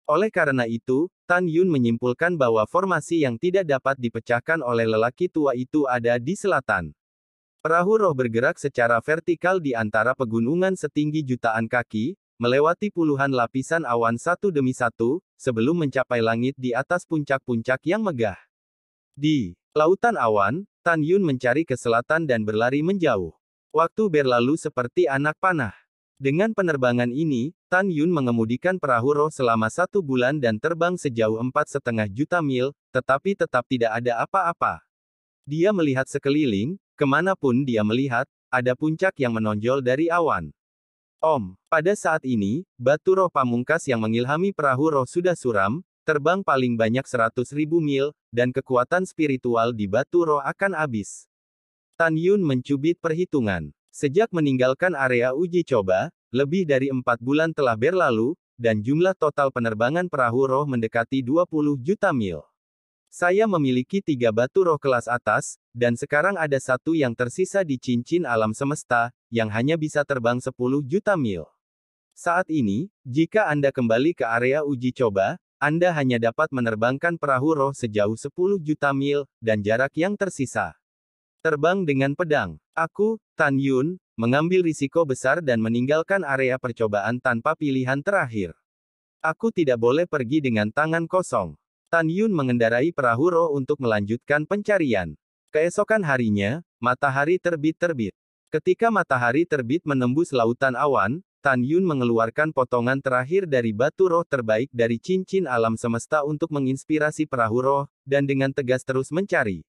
Oleh karena itu, Tan Yun menyimpulkan bahwa formasi yang tidak dapat dipecahkan oleh lelaki tua itu ada di selatan. Perahu roh bergerak secara vertikal di antara pegunungan setinggi jutaan kaki, melewati puluhan lapisan awan satu demi satu, sebelum mencapai langit di atas puncak-puncak yang megah. Di lautan awan, Tan Yun mencari ke selatan dan berlari menjauh. Waktu berlalu seperti anak panah. Dengan penerbangan ini, Tan Yun mengemudikan perahu roh selama 1 bulan dan terbang sejauh 4,5 juta mil, tetapi tetap tidak ada apa-apa. Dia melihat sekeliling, kemanapun dia melihat, ada puncak yang menonjol dari awan. Pada saat ini, batu roh pamungkas yang mengilhami perahu roh sudah suram, terbang paling banyak 100.000 mil, dan kekuatan spiritual di batu roh akan habis. Tan Yun mencubit perhitungan. Sejak meninggalkan area uji coba, lebih dari 4 bulan telah berlalu, dan jumlah total penerbangan perahu roh mendekati 20 juta mil. Saya memiliki 3 batu roh kelas atas, dan sekarang ada satu yang tersisa di cincin alam semesta, yang hanya bisa terbang 10 juta mil. Saat ini, jika Anda kembali ke area uji coba, Anda hanya dapat menerbangkan perahu roh sejauh 10 juta mil, dan jarak yang tersisa. Terbang dengan pedang. Aku, Tan Yun, mengambil risiko besar dan meninggalkan area percobaan tanpa pilihan terakhir. Aku tidak boleh pergi dengan tangan kosong. Tan Yun mengendarai perahu roh untuk melanjutkan pencarian. Keesokan harinya, matahari terbit. Ketika matahari terbit menembus lautan awan, Tan Yun mengeluarkan potongan terakhir dari batu roh terbaik dari cincin alam semesta untuk menginspirasi perahu roh, dan dengan tegas terus mencari.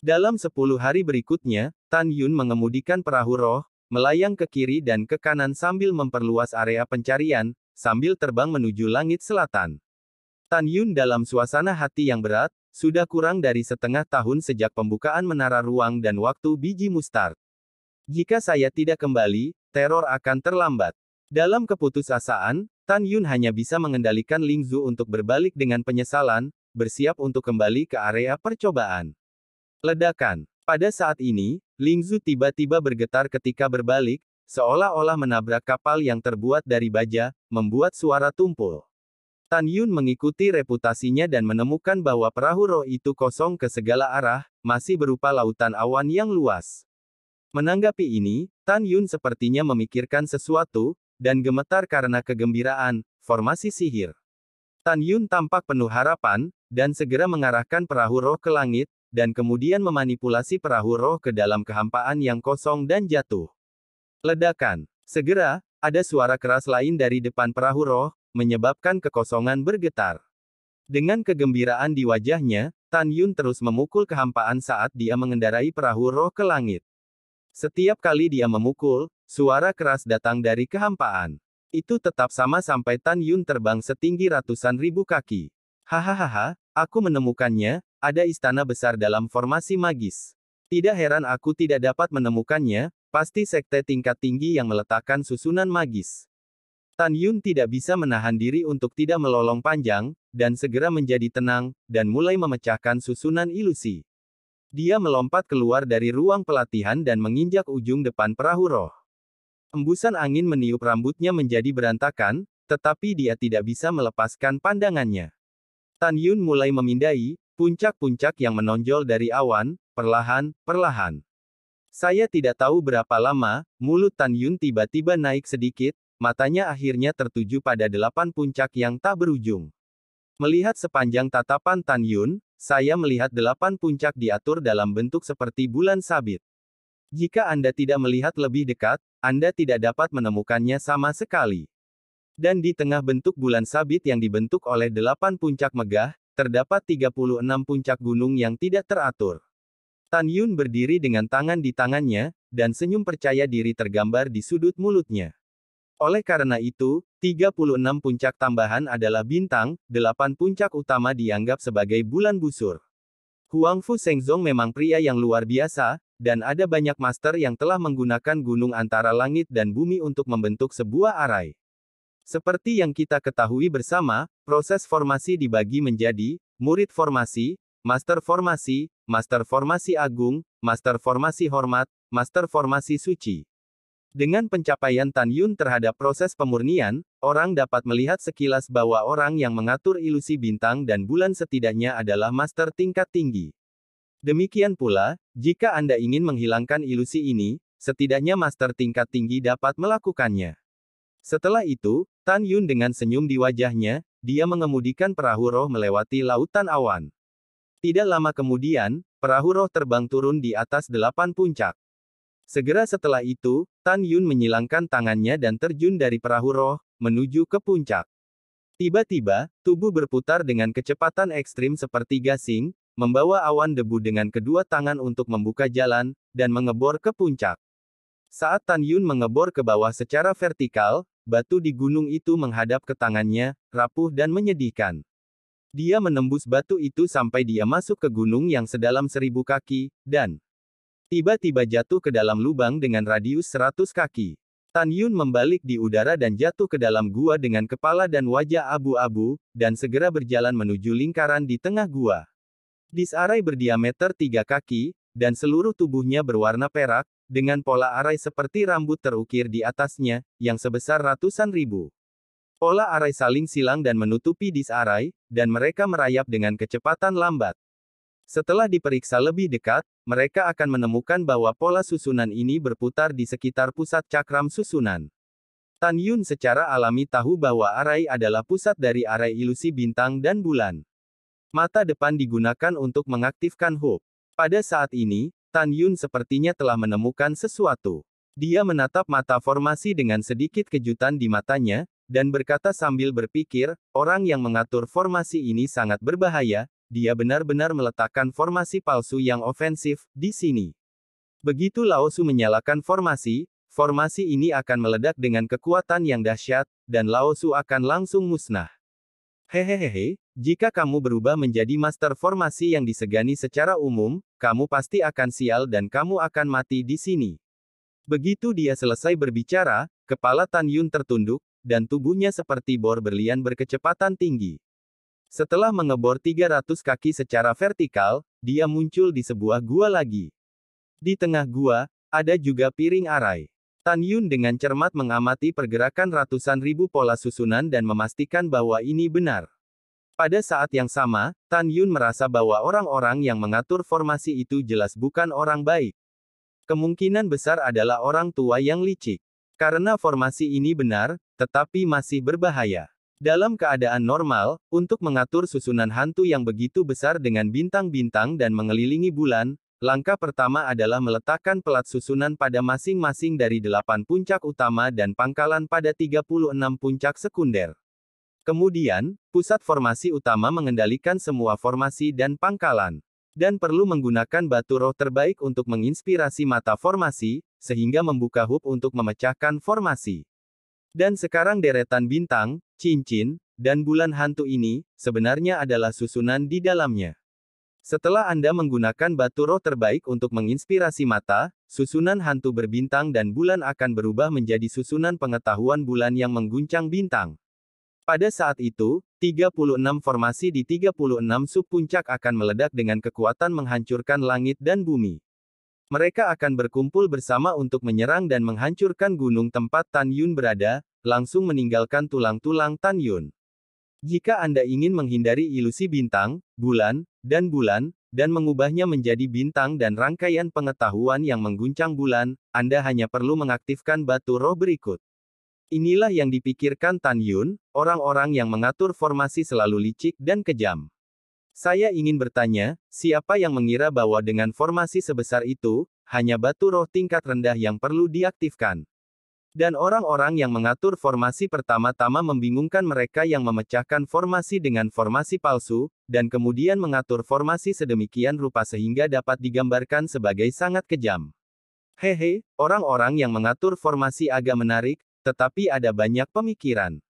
Dalam 10 hari berikutnya, Tan Yun mengemudikan perahu roh, melayang ke kiri dan ke kanan sambil memperluas area pencarian, sambil terbang menuju langit selatan. Tan Yun dalam suasana hati yang berat, sudah kurang dari setengah tahun sejak pembukaan menara ruang dan waktu biji mustard. Jika saya tidak kembali, teror akan terlambat. Dalam keputusasaan, Tan Yun hanya bisa mengendalikan Lingzu untuk berbalik dengan penyesalan, bersiap untuk kembali ke area percobaan. Ledakan. Pada saat ini, Lingzu tiba-tiba bergetar ketika berbalik, seolah-olah menabrak kapal yang terbuat dari baja, membuat suara tumpul. Tan Yun mengikuti reputasinya dan menemukan bahwa perahu roh itu kosong ke segala arah, masih berupa lautan awan yang luas. Menanggapi ini, Tan Yun sepertinya memikirkan sesuatu, dan gemetar karena kegembiraan, formasi sihir. Tan Yun tampak penuh harapan, dan segera mengarahkan perahu roh ke langit, dan kemudian memanipulasi perahu roh ke dalam kehampaan yang kosong dan jatuh. Ledakan. Segera, ada suara keras lain dari depan perahu roh, menyebabkan kekosongan bergetar. Dengan kegembiraan di wajahnya, Tan Yun terus memukul kehampaan saat dia mengendarai perahu roh ke langit. Setiap kali dia memukul, suara keras datang dari kehampaan. Itu tetap sama sampai Tan Yun terbang setinggi ratusan ribu kaki. Hahaha, aku menemukannya, ada istana besar dalam formasi magis. Tidak heran aku tidak dapat menemukannya, pasti sekte tingkat tinggi yang meletakkan susunan magis. Tan Yun tidak bisa menahan diri untuk tidak melolong panjang, dan segera menjadi tenang, dan mulai memecahkan susunan ilusi. Dia melompat keluar dari ruang pelatihan dan menginjak ujung depan perahu roh. Embusan angin meniup rambutnya menjadi berantakan, tetapi dia tidak bisa melepaskan pandangannya. Tan Yun mulai memindai puncak-puncak yang menonjol dari awan, perlahan-perlahan. Saya tidak tahu berapa lama, mulut Tan Yun tiba-tiba naik sedikit, matanya akhirnya tertuju pada 8 puncak yang tak berujung. Melihat sepanjang tatapan Tan Yun, saya melihat 8 puncak diatur dalam bentuk seperti bulan sabit. Jika Anda tidak melihat lebih dekat, Anda tidak dapat menemukannya sama sekali. Dan di tengah bentuk bulan sabit yang dibentuk oleh 8 puncak megah, terdapat 36 puncak gunung yang tidak teratur. Tan Yun berdiri dengan tangan di tangannya, dan senyum percaya diri tergambar di sudut mulutnya. Oleh karena itu, 36 puncak tambahan adalah bintang, 8 puncak utama dianggap sebagai bulan busur. Huangfu Shengzong memang pria yang luar biasa, dan ada banyak master yang telah menggunakan gunung antara langit dan bumi untuk membentuk sebuah arai. Seperti yang kita ketahui bersama, proses formasi dibagi menjadi murid formasi, master formasi agung, master formasi hormat, master formasi suci. Dengan pencapaian Tan Yun terhadap proses pemurnian, orang dapat melihat sekilas bahwa orang yang mengatur ilusi bintang dan bulan setidaknya adalah master tingkat tinggi. Demikian pula, jika Anda ingin menghilangkan ilusi ini, setidaknya master tingkat tinggi dapat melakukannya. Setelah itu, Tan Yun dengan senyum di wajahnya, dia mengemudikan perahu roh melewati lautan awan. Tidak lama kemudian, perahu roh terbang turun di atas 8 puncak. Segera setelah itu, Tan Yun menyilangkan tangannya dan terjun dari perahu roh, menuju ke puncak. Tiba-tiba, tubuh berputar dengan kecepatan ekstrim seperti gasing, membawa awan debu dengan kedua tangan untuk membuka jalan, dan mengebor ke puncak. Saat Tan Yun mengebor ke bawah secara vertikal, batu di gunung itu menghadap ke tangannya, rapuh dan menyedihkan. Dia menembus batu itu sampai dia masuk ke gunung yang sedalam 1000 kaki, dan tiba-tiba jatuh ke dalam lubang dengan radius 100 kaki. Tan Yun membalik di udara dan jatuh ke dalam gua dengan kepala dan wajah abu-abu, dan segera berjalan menuju lingkaran di tengah gua. Dis arai berdiameter 3 kaki, dan seluruh tubuhnya berwarna perak, dengan pola arai seperti rambut terukir di atasnya, yang sebesar ratusan ribu. Pola arai saling silang dan menutupi dis arai, dan mereka merayap dengan kecepatan lambat. Setelah diperiksa lebih dekat, mereka akan menemukan bahwa pola susunan ini berputar di sekitar pusat cakram susunan. Tan Yun secara alami tahu bahwa arai adalah pusat dari arai ilusi bintang dan bulan. Mata depan digunakan untuk mengaktifkan hub. Pada saat ini, Tan Yun sepertinya telah menemukan sesuatu. Dia menatap mata formasi dengan sedikit kejutan di matanya, dan berkata sambil berpikir, orang yang mengatur formasi ini sangat berbahaya, dia benar-benar meletakkan formasi palsu yang ofensif di sini. Begitu Lao Su menyalakan formasi ini akan meledak dengan kekuatan yang dahsyat, dan Lao Su akan langsung musnah. Hehehe, jika kamu berubah menjadi master formasi yang disegani secara umum, kamu pasti akan sial dan kamu akan mati di sini. Begitu dia selesai berbicara, kepala Tan Yun tertunduk, dan tubuhnya seperti bor berlian berkecepatan tinggi. Setelah mengebor 300 kaki secara vertikal, dia muncul di sebuah gua lagi. Di tengah gua, ada juga piring arai. Tan Yun dengan cermat mengamati pergerakan ratusan ribu pola susunan dan memastikan bahwa ini benar. Pada saat yang sama, Tan Yun merasa bahwa orang-orang yang mengatur formasi itu jelas bukan orang baik. Kemungkinan besar adalah orang tua yang licik. Karena formasi ini benar, tetapi masih berbahaya. Dalam keadaan normal, untuk mengatur susunan hantu yang begitu besar dengan bintang-bintang dan mengelilingi bulan, langkah pertama adalah meletakkan pelat susunan pada masing-masing dari 8 puncak utama dan pangkalan pada 36 puncak sekunder. Kemudian, pusat formasi utama mengendalikan semua formasi dan pangkalan. Dan perlu menggunakan batu roh terbaik untuk menginspirasi mata formasi, sehingga membuka hub untuk memecahkan formasi. Dan sekarang deretan bintang, cincin, dan bulan hantu ini, sebenarnya adalah susunan di dalamnya. Setelah Anda menggunakan batu roh terbaik untuk menginspirasi mata, susunan hantu berbintang dan bulan akan berubah menjadi susunan pengetahuan bulan yang mengguncang bintang. Pada saat itu, 36 formasi di 36 sub puncak akan meledak dengan kekuatan menghancurkan langit dan bumi. Mereka akan berkumpul bersama untuk menyerang dan menghancurkan gunung tempat Tan Yun berada, langsung meninggalkan tulang-tulang Tan Yun. Jika Anda ingin menghindari ilusi bintang, bulan, dan mengubahnya menjadi bintang dan rangkaian pengetahuan yang mengguncang bulan, Anda hanya perlu mengaktifkan batu roh berikut. Inilah yang dipikirkan Tan Yun, orang-orang yang mengatur formasi selalu licik dan kejam. Saya ingin bertanya, siapa yang mengira bahwa dengan formasi sebesar itu, hanya batu roh tingkat rendah yang perlu diaktifkan? Dan orang-orang yang mengatur formasi pertama-tama membingungkan mereka yang memecahkan formasi dengan formasi palsu, dan kemudian mengatur formasi sedemikian rupa sehingga dapat digambarkan sebagai sangat kejam. Hehe, orang-orang yang mengatur formasi agak menarik, tetapi ada banyak pemikiran.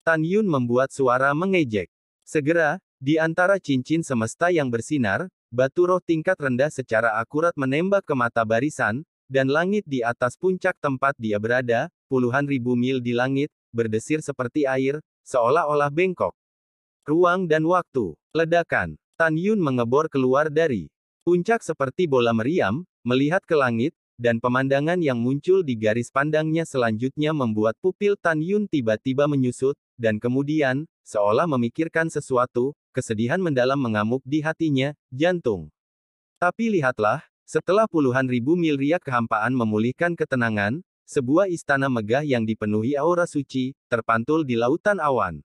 Tan Yun membuat suara mengejek. Segera, di antara cincin semesta yang bersinar, batu roh tingkat rendah secara akurat menembak ke mata barisan, dan langit di atas puncak tempat dia berada, puluhan ribu mil di langit, berdesir seperti air, seolah-olah bengkok. Ruang dan waktu. Ledakan. Tan Yun mengebor keluar dari puncak seperti bola meriam, melihat ke langit, dan pemandangan yang muncul di garis pandangnya selanjutnya membuat pupil Tan Yun tiba-tiba menyusut, dan kemudian, seolah memikirkan sesuatu, kesedihan mendalam mengamuk di hatinya, jantung. Tapi lihatlah, setelah puluhan ribu mil riak kehampaan memulihkan ketenangan, sebuah istana megah yang dipenuhi aura suci, terpantul di lautan awan.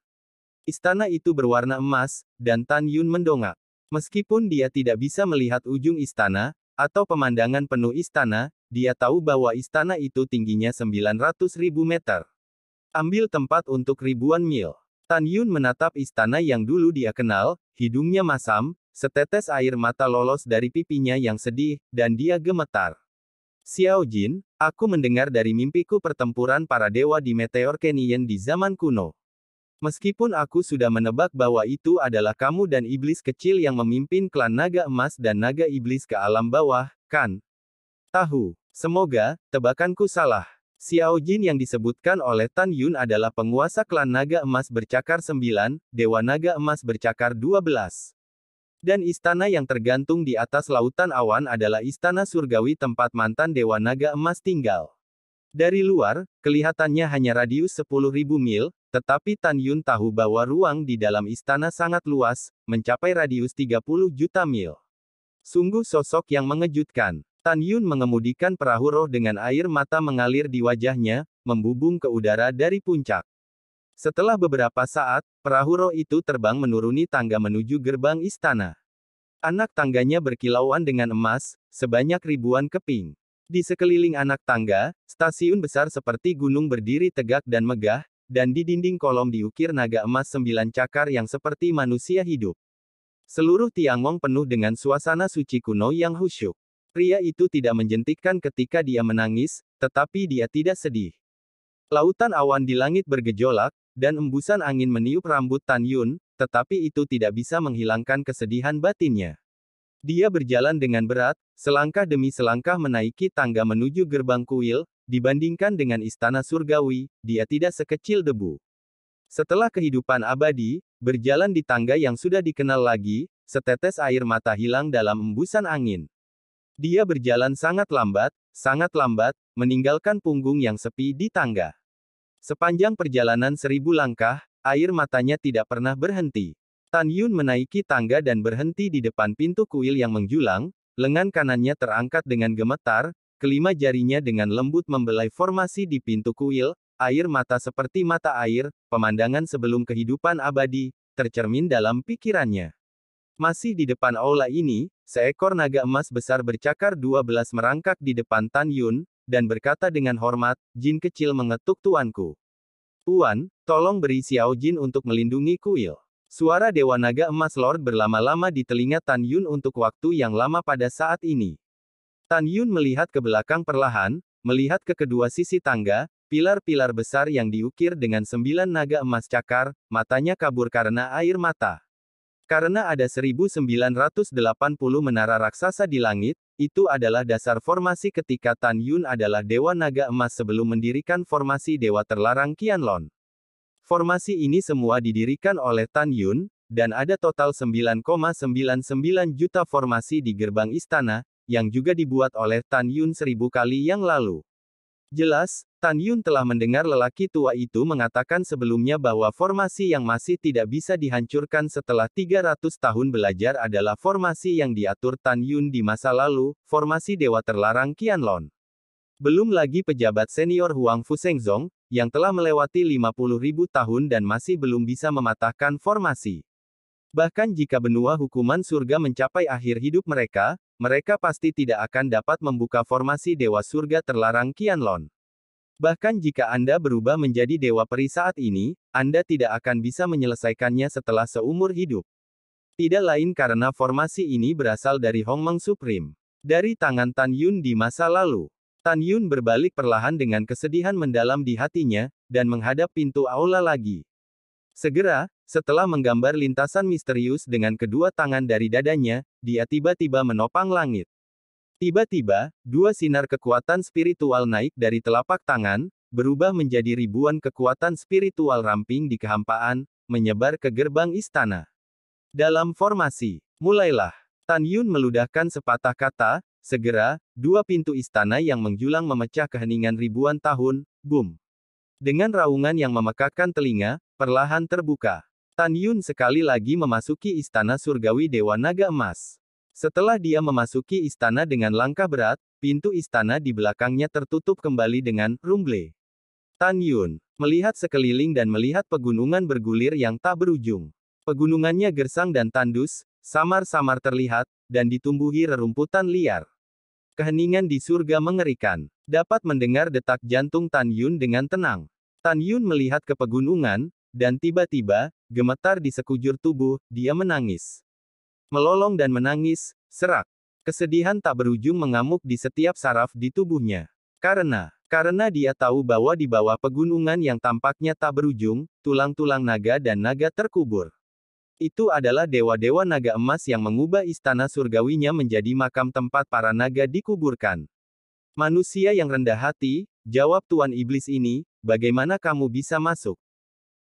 Istana itu berwarna emas, dan Tan Yun mendongak. Meskipun dia tidak bisa melihat ujung istana, atau pemandangan penuh istana, dia tahu bahwa istana itu tingginya 900.000 meter. Ambil tempat untuk ribuan mil. Tan Yun menatap istana yang dulu dia kenal, hidungnya masam, setetes air mata lolos dari pipinya yang sedih, dan dia gemetar. Xiao Jin, aku mendengar dari mimpiku pertempuran para dewa di Meteor Canyon di zaman kuno. Meskipun aku sudah menebak bahwa itu adalah kamu dan iblis kecil yang memimpin klan naga emas dan naga iblis ke alam bawah, kan? Tahu. Semoga, tebakanku salah. Xiao Jin yang disebutkan oleh Tan Yun adalah penguasa klan naga emas bercakar 9, dewa naga emas bercakar 12. Dan istana yang tergantung di atas lautan awan adalah istana surgawi tempat mantan dewa naga emas tinggal. Dari luar, kelihatannya hanya radius 10.000 mil, tetapi Tan Yun tahu bahwa ruang di dalam istana sangat luas, mencapai radius 30 juta mil. Sungguh sosok yang mengejutkan. Tan Yun mengemudikan perahu roh dengan air mata mengalir di wajahnya, membubung ke udara dari puncak. Setelah beberapa saat, perahu roh itu terbang menuruni tangga menuju gerbang istana. Anak tangganya berkilauan dengan emas, sebanyak ribuan keping. Di sekeliling anak tangga, stasiun besar seperti gunung berdiri tegak dan megah, dan di dinding kolom diukir naga emas 9 cakar yang seperti manusia hidup. Seluruh Tiangong penuh dengan suasana suci kuno yang khusyuk. Pria itu tidak menjentikkan ketika dia menangis, tetapi dia tidak sedih. Lautan awan di langit bergejolak, dan embusan angin meniup rambut Tan Yun, tetapi itu tidak bisa menghilangkan kesedihan batinnya. Dia berjalan dengan berat, selangkah demi selangkah menaiki tangga menuju gerbang kuil, dibandingkan dengan istana surgawi, dia tidak sekecil debu. Setelah kehidupan abadi, berjalan di tangga yang sudah dikenal lagi, setetes air mata hilang dalam embusan angin. Dia berjalan sangat lambat, meninggalkan punggung yang sepi di tangga. Sepanjang perjalanan 1000 langkah, air matanya tidak pernah berhenti. Tan Yun menaiki tangga dan berhenti di depan pintu kuil yang menjulang, lengan kanannya terangkat dengan gemetar, kelima jarinya dengan lembut membelai formasi di pintu kuil, air mata seperti mata air, pemandangan sebelum kehidupan abadi, tercermin dalam pikirannya. Masih di depan aula ini, seekor naga emas besar bercakar 12 merangkak di depan Tan Yun, dan berkata dengan hormat, "Jin kecil mengetuk tuanku. Tuan, tolong beri Xiao Jin untuk melindungi kuil." Suara Dewa Naga Emas Lord berlama-lama di telinga Tan Yun untuk waktu yang lama pada saat ini. Tan Yun melihat ke belakang perlahan, melihat ke kedua sisi tangga, pilar-pilar besar yang diukir dengan 9 naga emas cakar, matanya kabur karena air mata. Karena ada 1980 menara raksasa di langit, itu adalah dasar formasi ketika Tan Yun adalah Dewa Naga Emas sebelum mendirikan formasi Dewa Terlarang Qianlong. Formasi ini semua didirikan oleh Tan Yun, dan ada total 9,99 juta formasi di gerbang istana, yang juga dibuat oleh Tan Yun 1000 kali yang lalu. Jelas, Tan Yun telah mendengar lelaki tua itu mengatakan sebelumnya bahwa formasi yang masih tidak bisa dihancurkan setelah 300 tahun belajar adalah formasi yang diatur Tan Yun di masa lalu, formasi Dewa Terlarang Qianlong. Belum lagi pejabat senior Huang Fushengzong, yang telah melewati 50.000 tahun dan masih belum bisa mematahkan formasi. Bahkan jika benua hukuman surga mencapai akhir hidup mereka, mereka pasti tidak akan dapat membuka formasi Dewa Surga Terlarang Qianlong. Bahkan jika Anda berubah menjadi Dewa Peri saat ini, Anda tidak akan bisa menyelesaikannya setelah seumur hidup. Tidak lain karena formasi ini berasal dari Hongmeng Supreme. Dari tangan Tan Yun di masa lalu. Tan Yun berbalik perlahan dengan kesedihan mendalam di hatinya, dan menghadap pintu aula lagi. Segera, setelah menggambar lintasan misterius dengan kedua tangan dari dadanya, dia tiba-tiba menopang langit. Tiba-tiba, dua sinar kekuatan spiritual naik dari telapak tangan, berubah menjadi ribuan kekuatan spiritual ramping di kehampaan, menyebar ke gerbang istana. Dalam formasi, mulailah. Tan Yun meludahkan sepatah kata, segera, dua pintu istana yang menjulang memecah keheningan ribuan tahun, boom. Dengan raungan yang memekakkan telinga, perlahan terbuka. Tan Yun sekali lagi memasuki istana surgawi Dewa Naga Emas. Setelah dia memasuki istana dengan langkah berat, pintu istana di belakangnya tertutup kembali dengan rumble. Tan Yun melihat sekeliling dan melihat pegunungan bergulir yang tak berujung. Pegunungannya gersang dan tandus, samar-samar terlihat, dan ditumbuhi rerumputan liar. Keheningan di surga mengerikan. Dapat mendengar detak jantung Tan Yun dengan tenang. Tan Yun melihat ke pegunungan, dan tiba-tiba, gemetar di sekujur tubuh, dia menangis. Melolong dan menangis, serak. Kesedihan tak berujung mengamuk di setiap saraf di tubuhnya. Karena dia tahu bahwa di bawah pegunungan yang tampaknya tak berujung, tulang-tulang naga dan naga terkubur. Itu adalah dewa-dewa naga emas yang mengubah istana surgawinya menjadi makam tempat para naga dikuburkan. Manusia yang rendah hati, jawab Tuan Iblis ini, bagaimana kamu bisa masuk?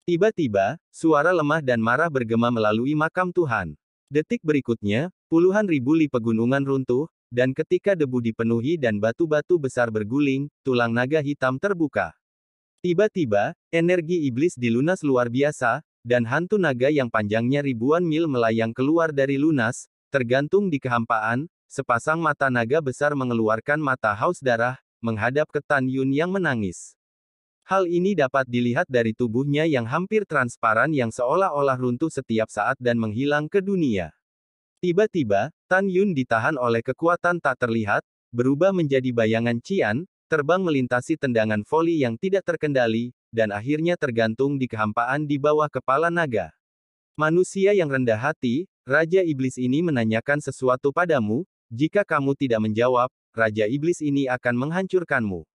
Tiba-tiba, suara lemah dan marah bergema melalui makam Tuhan. Detik berikutnya, puluhan ribu li pegunungan runtuh, dan ketika debu dipenuhi dan batu-batu besar berguling, tulang naga hitam terbuka. Tiba-tiba, energi iblis dilunas luar biasa, dan hantu naga yang panjangnya ribuan mil melayang keluar dari lunas, tergantung di kehampaan, sepasang mata naga besar mengeluarkan mata haus darah, menghadap ke Tan Yun yang menangis. Hal ini dapat dilihat dari tubuhnya yang hampir transparan yang seolah-olah runtuh setiap saat dan menghilang ke dunia. Tiba-tiba, Tan Yun ditahan oleh kekuatan tak terlihat, berubah menjadi bayangan cian, terbang melintasi tendangan voli yang tidak terkendali, dan akhirnya tergantung di kehampaan di bawah kepala naga. Manusia yang rendah hati, Raja Iblis ini menanyakan sesuatu padamu, jika kamu tidak menjawab, Raja Iblis ini akan menghancurkanmu.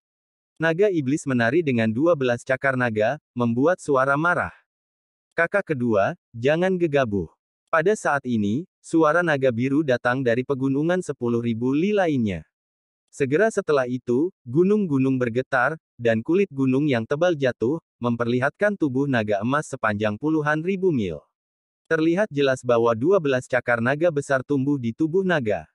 Naga Iblis menari dengan 12 cakar naga, membuat suara marah. Kakak kedua, jangan gegabah. Pada saat ini, suara naga biru datang dari pegunungan 10.000 li lainnya. Segera setelah itu, gunung-gunung bergetar, dan kulit gunung yang tebal jatuh, memperlihatkan tubuh naga emas sepanjang puluhan ribu mil. Terlihat jelas bahwa 12 cakar naga besar tumbuh di tubuh naga.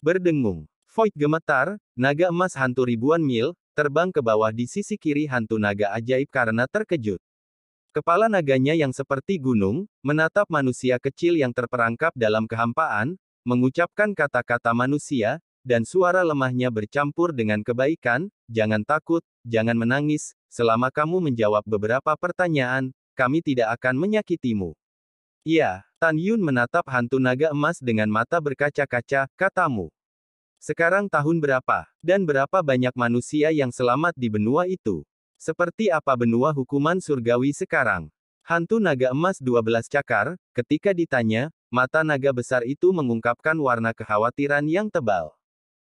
Berdengung. Void gemetar, naga emas hantu ribuan mil, terbang ke bawah di sisi kiri hantu naga ajaib karena terkejut. Kepala naganya yang seperti gunung, menatap manusia kecil yang terperangkap dalam kehampaan, mengucapkan kata-kata manusia, dan suara lemahnya bercampur dengan kebaikan, jangan takut, jangan menangis, selama kamu menjawab beberapa pertanyaan, kami tidak akan menyakitimu. Ya, Tan Yun menatap hantu naga emas dengan mata berkaca-kaca, katamu. Sekarang tahun berapa, dan berapa banyak manusia yang selamat di benua itu? Seperti apa benua hukuman surgawi sekarang? Hantu naga emas 12 cakar, ketika ditanya, mata naga besar itu mengungkapkan warna kekhawatiran yang tebal.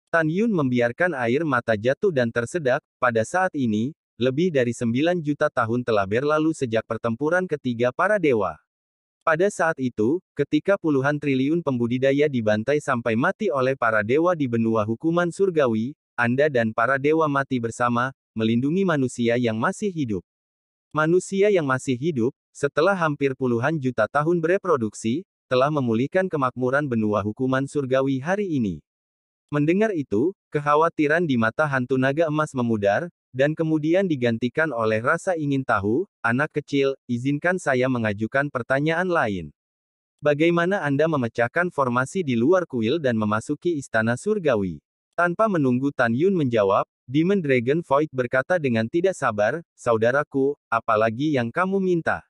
Tan Yun membiarkan air mata jatuh dan tersedak, pada saat ini, lebih dari 9 juta tahun telah berlalu sejak pertempuran ketiga para dewa. Pada saat itu, ketika puluhan triliun pembudidaya dibantai sampai mati oleh para dewa di benua hukuman surgawi, Anda dan para dewa mati bersama, melindungi manusia yang masih hidup. Manusia yang masih hidup, setelah hampir puluhan juta tahun bereproduksi, telah memulihkan kemakmuran benua hukuman surgawi hari ini. Mendengar itu, kekhawatiran di mata hantu naga emas memudar, dan kemudian digantikan oleh rasa ingin tahu. Anak kecil, izinkan saya mengajukan pertanyaan lain. Bagaimana Anda memecahkan formasi di luar kuil dan memasuki istana surgawi? Tanpa menunggu Tan Yun menjawab, Demon Dragon Void berkata dengan tidak sabar, saudaraku, apalagi yang kamu minta?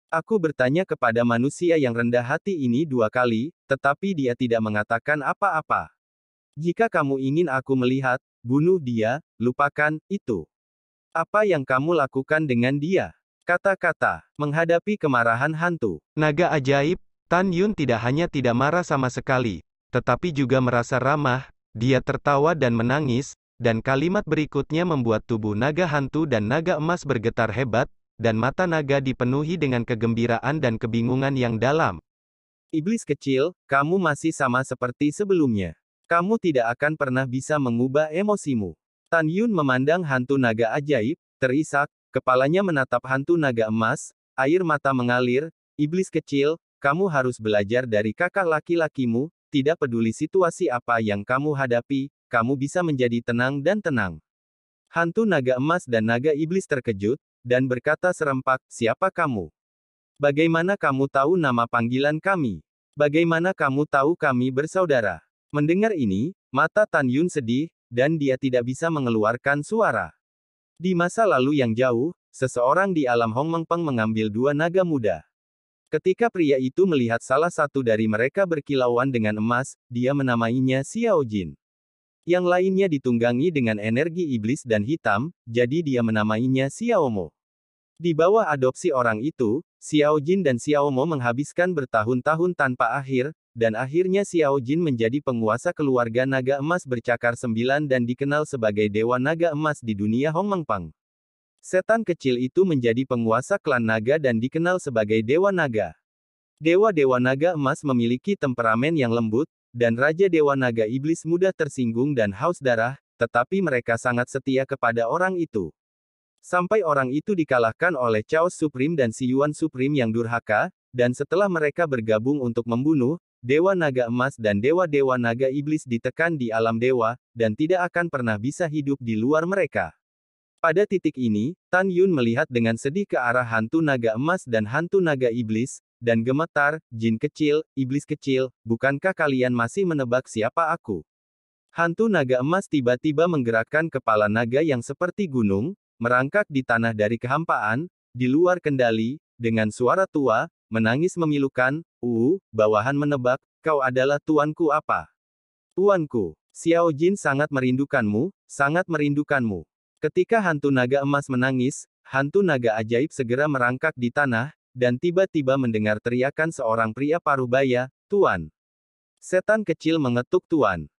Aku bertanya kepada manusia yang rendah hati ini 2 kali, tetapi dia tidak mengatakan apa-apa. Jika kamu ingin aku melihat, bunuh dia, lupakan itu. Apa yang kamu lakukan dengan dia? Kata-kata, menghadapi kemarahan hantu naga ajaib, Tan Yun tidak hanya tidak marah sama sekali, tetapi juga merasa ramah. Dia tertawa dan menangis, dan kalimat berikutnya membuat tubuh naga hantu dan naga emas bergetar hebat, dan mata naga dipenuhi dengan kegembiraan dan kebingungan yang dalam. Iblis kecil, kamu masih sama seperti sebelumnya. Kamu tidak akan pernah bisa mengubah emosimu. Tan Yun memandang hantu naga ajaib, terisak, kepalanya menatap hantu naga emas, air mata mengalir. Iblis kecil, kamu harus belajar dari kakak laki-lakimu, tidak peduli situasi apa yang kamu hadapi, kamu bisa menjadi tenang dan tenang. Hantu naga emas dan naga iblis terkejut, dan berkata serempak, siapa kamu? Bagaimana kamu tahu nama panggilan kami? Bagaimana kamu tahu kami bersaudara? Mendengar ini, mata Tan Yun sedih, dan dia tidak bisa mengeluarkan suara. Di masa lalu yang jauh, seseorang di alam Hong Mengpeng mengambil 2 naga muda. Ketika pria itu melihat salah satu dari mereka berkilauan dengan emas, dia menamainya Xiao Jin. Yang lainnya ditunggangi dengan energi iblis dan hitam, jadi dia menamainya Xiao Mo. Di bawah adopsi orang itu, Xiao Jin dan Xiao Mo menghabiskan bertahun-tahun tanpa akhir, dan akhirnya Xiao Jin menjadi penguasa keluarga naga emas bercakar 9 dan dikenal sebagai Dewa Naga Emas di dunia Hong Mengpeng. Setan kecil itu menjadi penguasa klan naga dan dikenal sebagai Dewa Naga. Dewa-dewa naga emas memiliki temperamen yang lembut, dan Raja Dewa Naga Iblis mudah tersinggung dan haus darah, tetapi mereka sangat setia kepada orang itu. Sampai orang itu dikalahkan oleh Chaos Supreme dan Si Yuan Supreme yang durhaka, dan setelah mereka bergabung untuk membunuh, Dewa Naga Emas dan Dewa-Dewa Naga Iblis ditekan di alam dewa, dan tidak akan pernah bisa hidup di luar mereka. Pada titik ini, Tan Yun melihat dengan sedih ke arah hantu naga emas dan hantu naga iblis, dan gemetar, jin kecil, iblis kecil, bukankah kalian masih menebak siapa aku? Hantu naga emas tiba-tiba menggerakkan kepala naga yang seperti gunung, merangkak di tanah dari kehampaan, di luar kendali, dengan suara tua, menangis memilukan, bawahan menebak, kau adalah tuanku apa? Tuanku, Xiao Jin sangat merindukanmu, sangat merindukanmu. Ketika hantu naga emas menangis, hantu naga ajaib segera merangkak di tanah, dan tiba-tiba mendengar teriakan seorang pria parubaya, Tuan. Setan kecil mengetuk Tuan.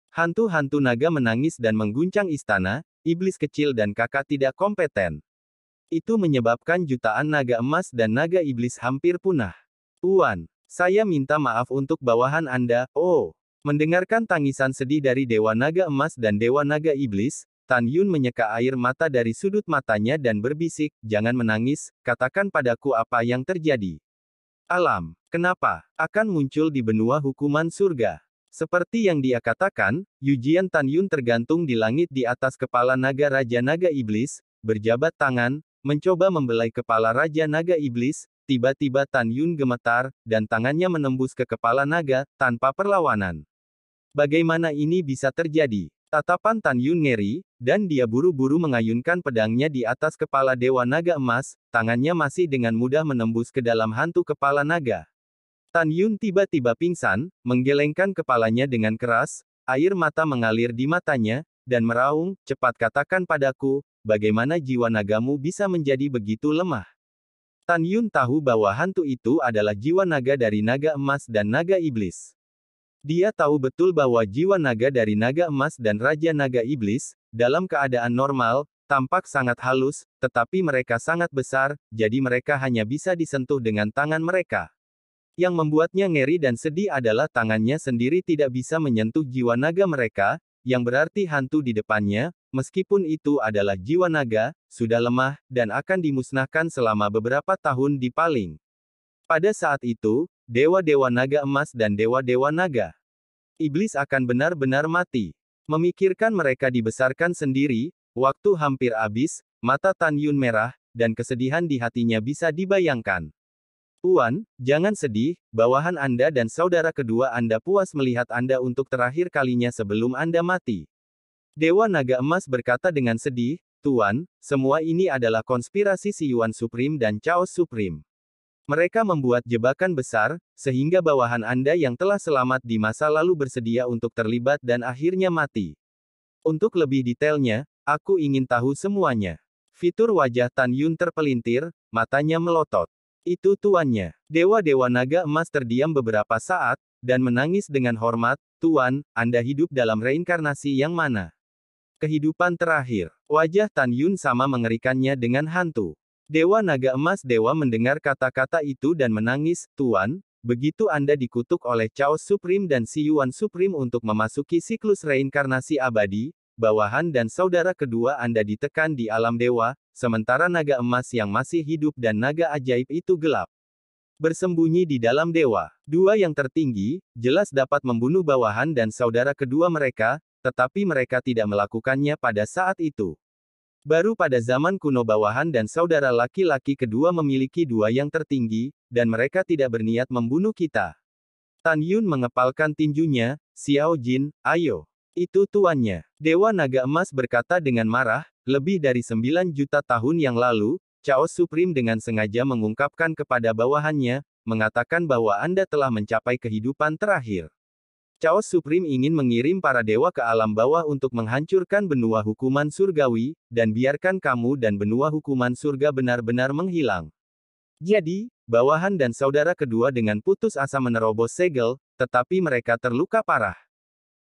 Hantu-hantu naga menangis dan mengguncang istana, iblis kecil dan kakak tidak kompeten. Itu menyebabkan jutaan naga emas dan naga iblis hampir punah. Tuan, saya minta maaf untuk bawahan Anda, Mendengarkan tangisan sedih dari Dewa Naga Emas dan Dewa Naga Iblis, Tan Yun menyeka air mata dari sudut matanya dan berbisik, jangan menangis, katakan padaku apa yang terjadi. Alam, kenapa, akan muncul di benua hukuman surga. Seperti yang dia katakan, Yujian Tan Yun tergantung di langit di atas kepala naga Raja Naga Iblis, berjabat tangan, mencoba membelai kepala Raja Naga Iblis, tiba-tiba Tan Yun gemetar, dan tangannya menembus ke kepala naga, tanpa perlawanan. Bagaimana ini bisa terjadi? Tatapan Tan Yun ngeri, dan dia buru-buru mengayunkan pedangnya di atas kepala Dewa Naga Emas, tangannya masih dengan mudah menembus ke dalam hantu kepala naga. Tan Yun tiba-tiba pingsan, menggelengkan kepalanya dengan keras, air mata mengalir di matanya, dan meraung, cepat katakan padaku, bagaimana jiwa nagamu bisa menjadi begitu lemah? Tan Yun tahu bahwa hantu itu adalah jiwa naga dari naga emas dan naga iblis. Dia tahu betul bahwa jiwa naga dari naga emas dan Raja Naga Iblis, dalam keadaan normal, tampak sangat halus, tetapi mereka sangat besar, jadi mereka hanya bisa disentuh dengan tangan mereka. Yang membuatnya ngeri dan sedih adalah tangannya sendiri tidak bisa menyentuh jiwa naga mereka, yang berarti hantu di depannya, meskipun itu adalah jiwa naga, sudah lemah, dan akan dimusnahkan selama beberapa tahun di Paling. Pada saat itu, Dewa-Dewa Naga Emas dan Dewa-Dewa Naga Iblis akan benar-benar mati. Memikirkan mereka dibesarkan sendiri, waktu hampir habis, mata Tan Yun merah, dan kesedihan di hatinya bisa dibayangkan. Tuan, jangan sedih, bawahan Anda dan saudara kedua Anda puas melihat Anda untuk terakhir kalinya sebelum Anda mati. Dewa Naga Emas berkata dengan sedih, Tuan, semua ini adalah konspirasi Si Yuan Supreme dan Chaos Supreme. Mereka membuat jebakan besar, sehingga bawahan Anda yang telah selamat di masa lalu bersedia untuk terlibat dan akhirnya mati. Untuk lebih detailnya, aku ingin tahu semuanya. Fitur wajah Tan Yun terpelintir, matanya melotot. Itu tuannya. Dewa-dewa naga emas terdiam beberapa saat, dan menangis dengan hormat, Tuan, Anda hidup dalam reinkarnasi yang mana? Kehidupan terakhir. Wajah Tan Yun sama mengerikannya dengan hantu. Dewa Naga Emas Dewa mendengar kata-kata itu dan menangis, Tuan, begitu Anda dikutuk oleh Chaos Supreme dan Si Yuan Supreme untuk memasuki siklus reinkarnasi abadi, bawahan dan saudara kedua Anda ditekan di alam dewa, sementara naga emas yang masih hidup dan naga ajaib itu gelap. Bersembunyi di dalam dewa. Dua yang tertinggi, jelas dapat membunuh bawahan dan saudara kedua mereka, tetapi mereka tidak melakukannya pada saat itu. Baru pada zaman kuno bawahan dan saudara laki-laki kedua memiliki dua yang tertinggi, dan mereka tidak berniat membunuh kita. Tan Yun mengepalkan tinjunya, Xiao Jin, ayo. Itu tuannya. Dewa Naga Emas berkata dengan marah, lebih dari 9 juta tahun yang lalu, Chaos Supreme dengan sengaja mengungkapkan kepada bawahannya, mengatakan bahwa Anda telah mencapai kehidupan terakhir. Chaos Supreme ingin mengirim para dewa ke alam bawah untuk menghancurkan benua hukuman surgawi, dan biarkan kamu dan benua hukuman surga benar-benar menghilang. Jadi, bawahan dan saudara kedua dengan putus asa menerobos segel, tetapi mereka terluka parah.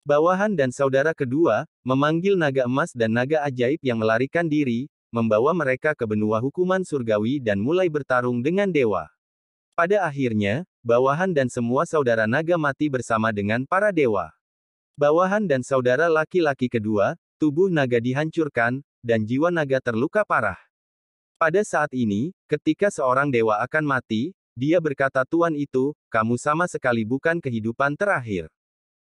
Bawahan dan saudara kedua, memanggil naga emas dan naga ajaib yang melarikan diri, membawa mereka ke benua hukuman surgawi dan mulai bertarung dengan dewa. Pada akhirnya, bawahan dan semua saudara naga mati bersama dengan para dewa. Bawahan dan saudara laki-laki kedua, tubuh naga dihancurkan, dan jiwa naga terluka parah. Pada saat ini, ketika seorang dewa akan mati, dia berkata Tuan itu, kamu sama sekali bukan kehidupan terakhir.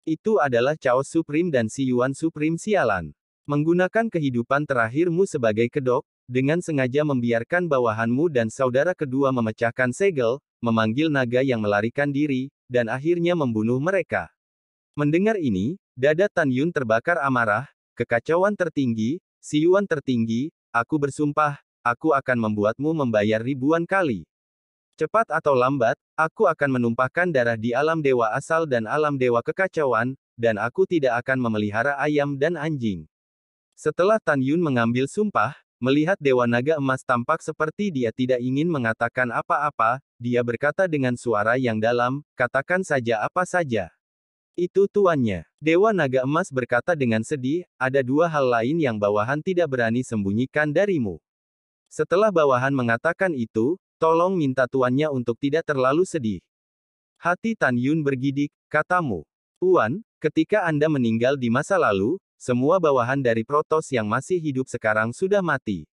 Itu adalah Chaos Supreme dan Si Yuan Supreme sialan. Menggunakan kehidupan terakhirmu sebagai kedok, dengan sengaja membiarkan bawahanmu dan saudara kedua memecahkan segel, memanggil naga yang melarikan diri, dan akhirnya membunuh mereka. Mendengar ini, dada Tan Yun terbakar amarah, kekacauan tertinggi, Si Yuan tertinggi, aku bersumpah, aku akan membuatmu membayar ribuan kali. Cepat atau lambat, aku akan menumpahkan darah di alam dewa asal dan alam dewa kekacauan, dan aku tidak akan memelihara ayam dan anjing. Setelah Tan Yun mengambil sumpah, melihat Dewa Naga Emas tampak seperti dia tidak ingin mengatakan apa-apa, dia berkata dengan suara yang dalam, katakan saja apa saja. Itu tuannya. Dewa Naga Emas berkata dengan sedih, ada dua hal lain yang bawahan tidak berani sembunyikan darimu. Setelah bawahan mengatakan itu, tolong minta tuannya untuk tidak terlalu sedih. Hati Tan Yun bergidik, katamu. Tuan, ketika Anda meninggal di masa lalu, semua bawahan dari Protos yang masih hidup sekarang sudah mati.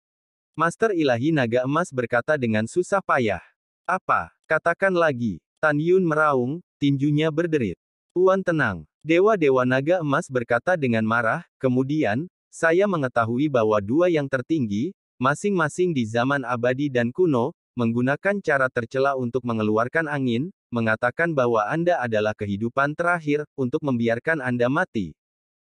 Master Ilahi Naga Emas berkata dengan susah payah. Apa? Katakan lagi. Tan Yun meraung, tinjunya berderit. Tuan tenang. Dewa-dewa Naga Emas berkata dengan marah, kemudian, saya mengetahui bahwa dua yang tertinggi, masing-masing di zaman abadi dan kuno, menggunakan cara tercela untuk mengeluarkan angin, mengatakan bahwa Anda adalah kehidupan terakhir, untuk membiarkan Anda mati.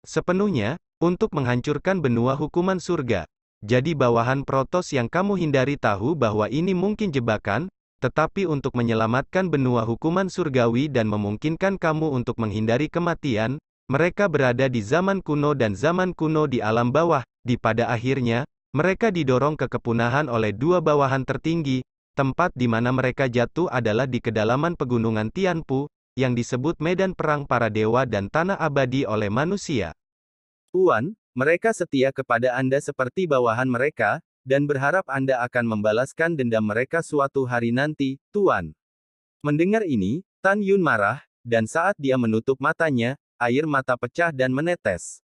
Sepenuhnya, untuk menghancurkan benua hukuman surga. Jadi bawahan Protos yang kamu hindari tahu bahwa ini mungkin jebakan, tetapi untuk menyelamatkan benua hukuman surgawi dan memungkinkan kamu untuk menghindari kematian, mereka berada di zaman kuno dan zaman kuno di alam bawah, pada akhirnya, mereka didorong ke kepunahan oleh dua bawahan tertinggi, tempat di mana mereka jatuh adalah di kedalaman pegunungan Tianpu, yang disebut medan perang para dewa dan tanah abadi oleh manusia. Tuan, mereka setia kepada Anda seperti bawahan mereka, dan berharap Anda akan membalaskan dendam mereka suatu hari nanti, Tuan. Mendengar ini, Tan Yun marah, dan saat dia menutup matanya, air mata pecah dan menetes.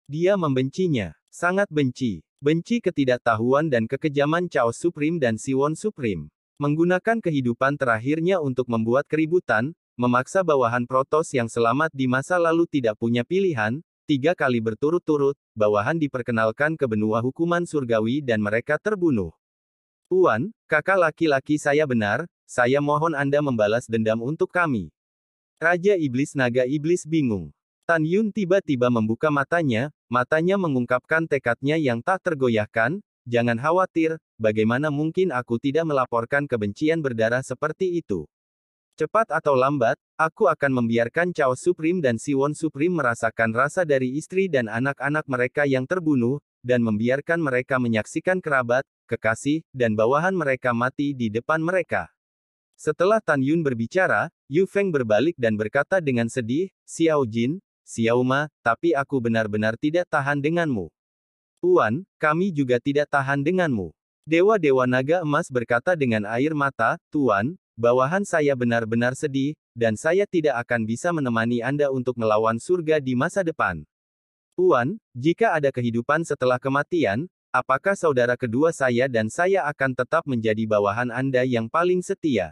Dia membencinya, sangat benci. Benci ketidaktahuan dan kekejaman Chaos Supreme dan Si Yuan Supreme. Menggunakan kehidupan terakhirnya untuk membuat keributan, memaksa bawahan Protoss yang selamat di masa lalu tidak punya pilihan. 3 kali berturut-turut, bawahan diperkenalkan ke benua hukuman surgawi dan mereka terbunuh. Tuan, kakak laki-laki saya benar, saya mohon Anda membalas dendam untuk kami. Raja Iblis Naga Iblis bingung. Tan Yun tiba-tiba membuka matanya mengungkapkan tekadnya yang tak tergoyahkan, jangan khawatir, bagaimana mungkin aku tidak melaporkan kebencian berdarah seperti itu. Cepat atau lambat, aku akan membiarkan Chaos Supreme dan Siwon Supreme merasakan rasa dari istri dan anak-anak mereka yang terbunuh, dan membiarkan mereka menyaksikan kerabat, kekasih, dan bawahan mereka mati di depan mereka. Setelah Tan Yun berbicara, Yu Feng berbalik dan berkata dengan sedih, Xiao Jin, Xiao Ma, tapi aku benar-benar tidak tahan denganmu. Tuan, kami juga tidak tahan denganmu. Dewa-dewa naga emas berkata dengan air mata, Tuan, bawahan saya benar-benar sedih, dan saya tidak akan bisa menemani Anda untuk melawan surga di masa depan. Tuan, jika ada kehidupan setelah kematian, apakah saudara kedua saya dan saya akan tetap menjadi bawahan Anda yang paling setia?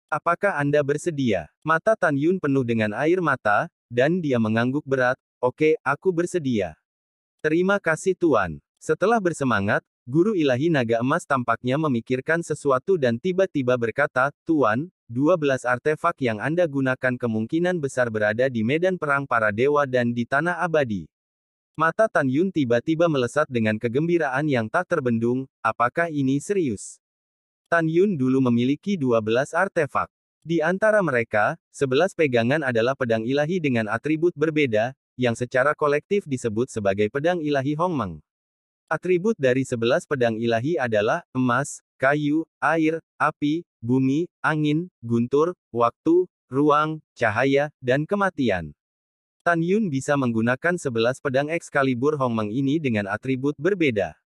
Apakah Anda bersedia? Mata Tan Yun penuh dengan air mata, dan dia mengangguk berat, oke, aku bersedia. Terima kasih Tuan. Setelah bersemangat, Guru Ilahi Naga Emas tampaknya memikirkan sesuatu dan tiba-tiba berkata, Tuan, 12 artefak yang Anda gunakan kemungkinan besar berada di medan perang para dewa dan di tanah abadi. Mata Tan Yun tiba-tiba melesat dengan kegembiraan yang tak terbendung, apakah ini serius? Tan Yun dulu memiliki 12 artefak. Di antara mereka, 11 pegangan adalah pedang ilahi dengan atribut berbeda, yang secara kolektif disebut sebagai pedang ilahi Hongmeng. Atribut dari 11 pedang ilahi adalah, emas, kayu, air, api, bumi, angin, guntur, waktu, ruang, cahaya, dan kematian. Tan Yun bisa menggunakan 11 pedang Excalibur Hongmeng ini dengan atribut berbeda.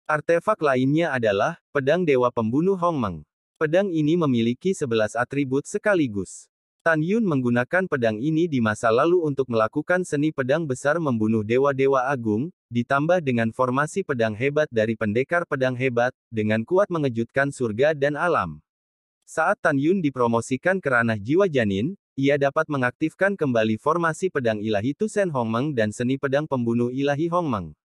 Artefak lainnya adalah, pedang Dewa Pembunuh Hongmeng. Pedang ini memiliki 11 atribut sekaligus. Tan Yun menggunakan pedang ini di masa lalu untuk melakukan seni pedang besar membunuh dewa-dewa agung, ditambah dengan formasi pedang hebat dari pendekar pedang hebat, dengan kuat mengejutkan surga dan alam. Saat Tan Yun dipromosikan ke ranah jiwa janin, ia dapat mengaktifkan kembali formasi pedang ilahi Tusen Hongmeng dan seni pedang pembunuh ilahi Hongmeng.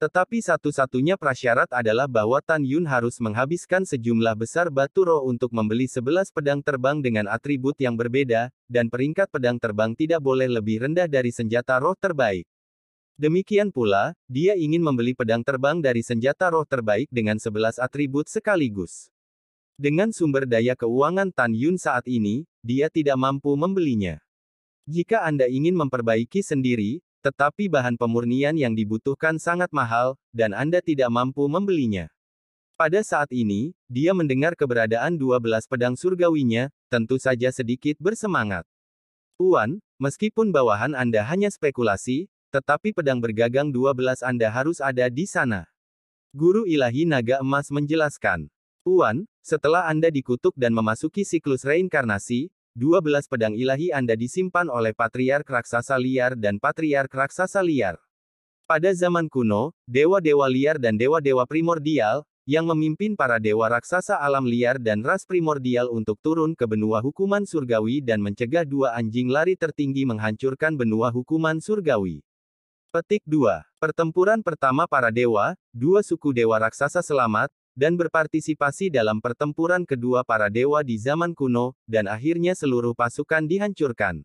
Tetapi satu-satunya prasyarat adalah bahwa Tan Yun harus menghabiskan sejumlah besar batu roh untuk membeli 11 pedang terbang dengan atribut yang berbeda, dan peringkat pedang terbang tidak boleh lebih rendah dari senjata roh terbaik. Demikian pula, dia ingin membeli pedang terbang dari senjata roh terbaik dengan 11 atribut sekaligus. Dengan sumber daya keuangan Tan Yun saat ini, dia tidak mampu membelinya. Jika Anda ingin memperbaiki sendiri, tetapi bahan pemurnian yang dibutuhkan sangat mahal, dan Anda tidak mampu membelinya. Pada saat ini, dia mendengar keberadaan 12 pedang surgawinya, tentu saja sedikit bersemangat. Tuan, meskipun bawahan Anda hanya spekulasi, tetapi pedang bergagang 12 Anda harus ada di sana. Guru Ilahi Naga Emas menjelaskan. Tuan, setelah Anda dikutuk dan memasuki siklus reinkarnasi, 12 pedang ilahi Anda disimpan oleh Patriark Raksasa Liar dan Patriark Raksasa Liar. Pada zaman kuno, dewa-dewa liar dan dewa-dewa primordial, yang memimpin para dewa raksasa alam liar dan ras primordial untuk turun ke benua hukuman surgawi dan mencegah 2 anjing lari tertinggi menghancurkan benua hukuman surgawi. Petik 2. Pertempuran pertama para dewa, 2 suku dewa raksasa selamat, dan berpartisipasi dalam pertempuran kedua para dewa di zaman kuno, dan akhirnya seluruh pasukan dihancurkan.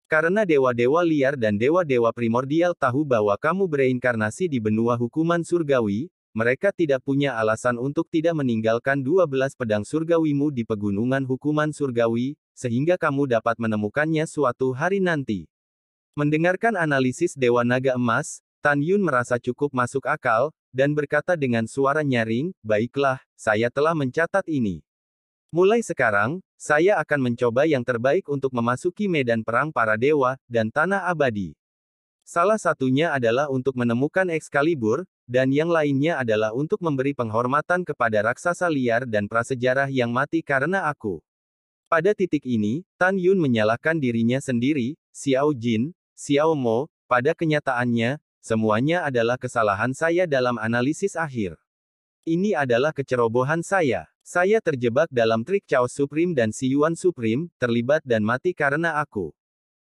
Karena dewa-dewa liar dan dewa-dewa primordial tahu bahwa kamu bereinkarnasi di benua hukuman surgawi, mereka tidak punya alasan untuk tidak meninggalkan 12 pedang surgawimu di pegunungan hukuman surgawi, sehingga kamu dapat menemukannya suatu hari nanti. Mendengarkan analisis Dewa Naga Emas, Tan Yun merasa cukup masuk akal, dan berkata dengan suara nyaring, baiklah, saya telah mencatat ini. Mulai sekarang, saya akan mencoba yang terbaik untuk memasuki medan perang para dewa, dan tanah abadi. Salah satunya adalah untuk menemukan Excalibur, dan yang lainnya adalah untuk memberi penghormatan kepada raksasa liar dan prasejarah yang mati karena aku. Pada titik ini, Tan Yun menyalahkan dirinya sendiri, Xiao Jin, Xiao Mo, pada kenyataannya, semuanya adalah kesalahan saya dalam analisis akhir. Ini adalah kecerobohan saya. Saya terjebak dalam trik Chaos Supreme dan Si Yuan Supreme, terlibat dan mati karena aku.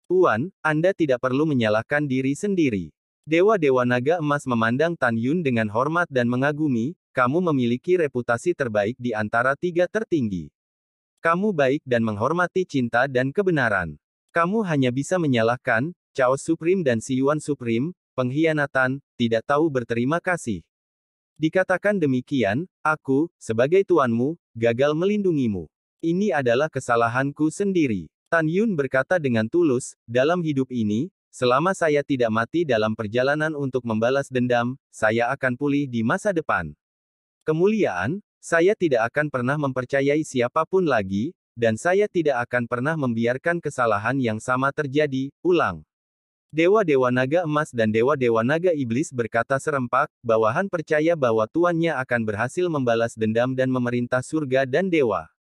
Tuan, Anda tidak perlu menyalahkan diri sendiri. Dewa-dewa naga emas memandang Tan Yun dengan hormat dan mengagumi, kamu memiliki reputasi terbaik di antara 3 tertinggi. Kamu baik dan menghormati cinta dan kebenaran. Kamu hanya bisa menyalahkan Chaos Supreme dan Si Yuan Supreme, pengkhianatan, tidak tahu berterima kasih. Dikatakan demikian, aku, sebagai tuanmu, gagal melindungimu. Ini adalah kesalahanku sendiri. Tan Yun berkata dengan tulus, dalam hidup ini, selama saya tidak mati dalam perjalanan untuk membalas dendam, saya akan pulih di masa depan. Kemuliaan, saya tidak akan pernah mempercayai siapapun lagi, dan saya tidak akan pernah membiarkan kesalahan yang sama terjadi, ulang. Dewa-dewa naga emas dan dewa-dewa naga iblis berkata serempak, bawahan percaya bahwa tuannya akan berhasil membalas dendam dan memerintah surga dan dewa.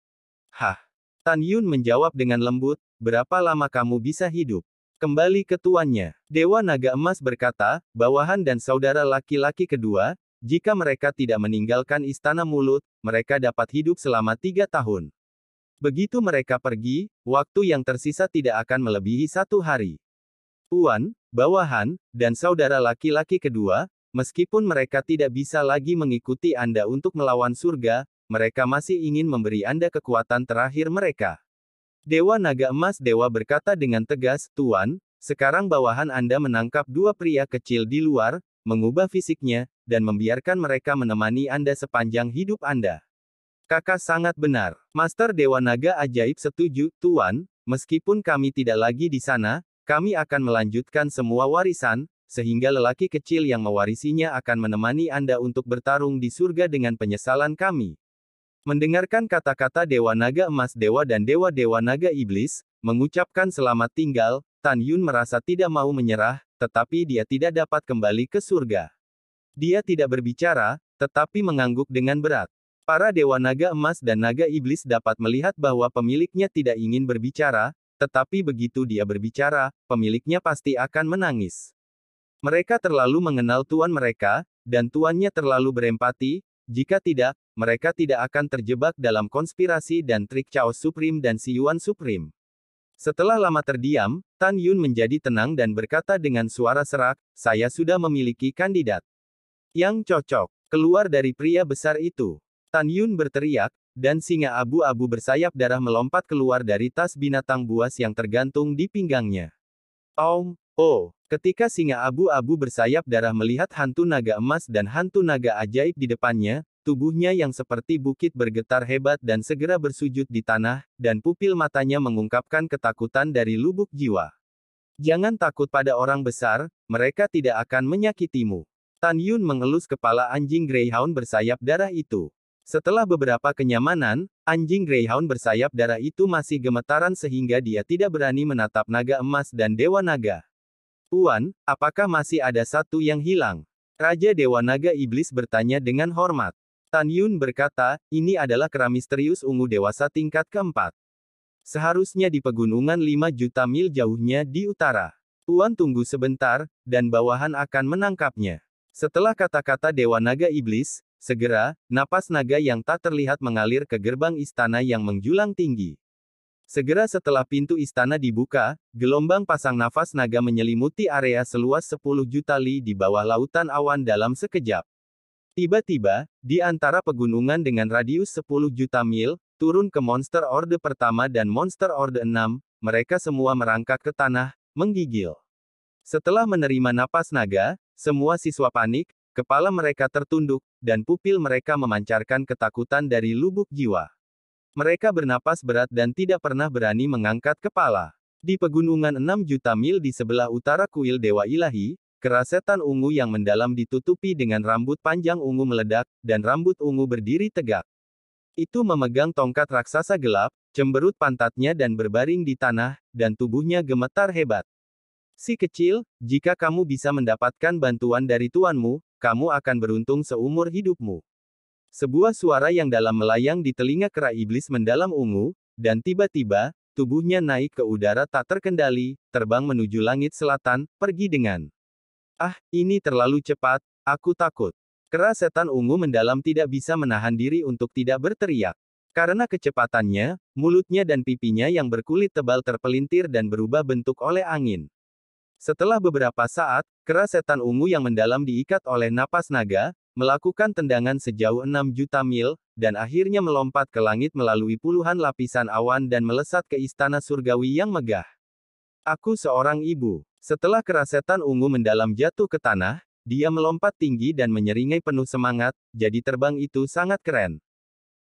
Hah? Tan Yun menjawab dengan lembut, berapa lama kamu bisa hidup? Kembali ke tuannya. Dewa naga emas berkata, bawahan dan saudara laki-laki kedua, jika mereka tidak meninggalkan istana mulut, mereka dapat hidup selama 3 tahun. Begitu mereka pergi, waktu yang tersisa tidak akan melebihi 1 hari. Tuan, bawahan, dan saudara laki-laki kedua, meskipun mereka tidak bisa lagi mengikuti Anda untuk melawan surga, mereka masih ingin memberi Anda kekuatan terakhir mereka. Dewa naga emas dewa berkata dengan tegas, Tuan, sekarang bawahan Anda menangkap 2 pria kecil di luar, mengubah fisiknya, dan membiarkan mereka menemani Anda sepanjang hidup Anda. Kakak sangat benar. Master Dewa Naga Ajaib setuju, Tuan, meskipun kami tidak lagi di sana, kami akan melanjutkan semua warisan, sehingga lelaki kecil yang mewarisinya akan menemani Anda untuk bertarung di surga dengan penyesalan kami. Mendengarkan kata-kata Dewa Naga Emas Dewa dan Dewa-Dewa Naga Iblis, mengucapkan selamat tinggal, Tan Yun merasa tidak mau menyerah, tetapi dia tidak dapat kembali ke surga. Dia tidak berbicara, tetapi mengangguk dengan berat. Para Dewa Naga Emas dan Naga Iblis dapat melihat bahwa pemiliknya tidak ingin berbicara, tetapi begitu dia berbicara, pemiliknya pasti akan menangis. Mereka terlalu mengenal tuan mereka, dan tuannya terlalu berempati, jika tidak, mereka tidak akan terjebak dalam konspirasi dan trik Chaos Supreme dan Si Yuan Supreme. Setelah lama terdiam, Tan Yun menjadi tenang dan berkata dengan suara serak, saya sudah memiliki kandidat yang cocok. Keluar dari pria besar itu. Tan Yun berteriak, dan singa abu-abu bersayap darah melompat keluar dari tas binatang buas yang tergantung di pinggangnya. Oh, ketika singa abu-abu bersayap darah melihat hantu naga emas dan hantu naga ajaib di depannya, tubuhnya yang seperti bukit bergetar hebat dan segera bersujud di tanah, dan pupil matanya mengungkapkan ketakutan dari lubuk jiwa. Jangan takut pada orang besar, mereka tidak akan menyakitimu. Tan Yun mengelus kepala anjing Greyhound bersayap darah itu. Setelah beberapa kenyamanan, anjing Greyhound bersayap darah itu masih gemetaran sehingga dia tidak berani menatap naga emas dan dewa naga. Tuan, apakah masih ada satu yang hilang? Raja Dewa Naga Iblis bertanya dengan hormat. Tan Yun berkata, ini adalah kera misterius ungu dewasa tingkat keempat. Seharusnya di pegunungan 5 juta mil jauhnya di utara. Tuan tunggu sebentar, dan bawahan akan menangkapnya. Setelah kata-kata Dewa Naga Iblis, segera, napas naga yang tak terlihat mengalir ke gerbang istana yang menjulang tinggi. Segera setelah pintu istana dibuka, gelombang pasang nafas naga menyelimuti area seluas 10 juta li di bawah lautan awan dalam sekejap. Tiba-tiba, di antara pegunungan dengan radius 10 juta mil, turun ke Monster Orde pertama dan Monster Orde 6, mereka semua merangkak ke tanah, menggigil. Setelah menerima napas naga, semua siswa panik, kepala mereka tertunduk, dan pupil mereka memancarkan ketakutan dari lubuk jiwa. Mereka bernapas berat dan tidak pernah berani mengangkat kepala. Di pegunungan 6 juta mil di sebelah utara kuil Dewa Ilahi, kera setan ungu yang mendalam ditutupi dengan rambut panjang ungu meledak, dan rambut ungu berdiri tegak. Itu memegang tongkat raksasa gelap, cemberut pantatnya dan berbaring di tanah, dan tubuhnya gemetar hebat. Si kecil, jika kamu bisa mendapatkan bantuan dari tuanmu, kamu akan beruntung seumur hidupmu. Sebuah suara yang dalam melayang di telinga kera iblis mendalam ungu, dan tiba-tiba, tubuhnya naik ke udara tak terkendali, terbang menuju langit selatan, pergi dengan. Ah, ini terlalu cepat, aku takut. Kera setan ungu mendalam tidak bisa menahan diri untuk tidak berteriak. Karena kecepatannya, mulutnya dan pipinya yang berkulit tebal terpelintir dan berubah bentuk oleh angin. Setelah beberapa saat, kera setan ungu yang mendalam diikat oleh napas naga, melakukan tendangan sejauh 6 juta mil, dan akhirnya melompat ke langit melalui puluhan lapisan awan dan melesat ke istana surgawi yang megah. Aku seorang ibu. Setelah kera setan ungu mendalam jatuh ke tanah, dia melompat tinggi dan menyeringai penuh semangat, jadi terbang itu sangat keren.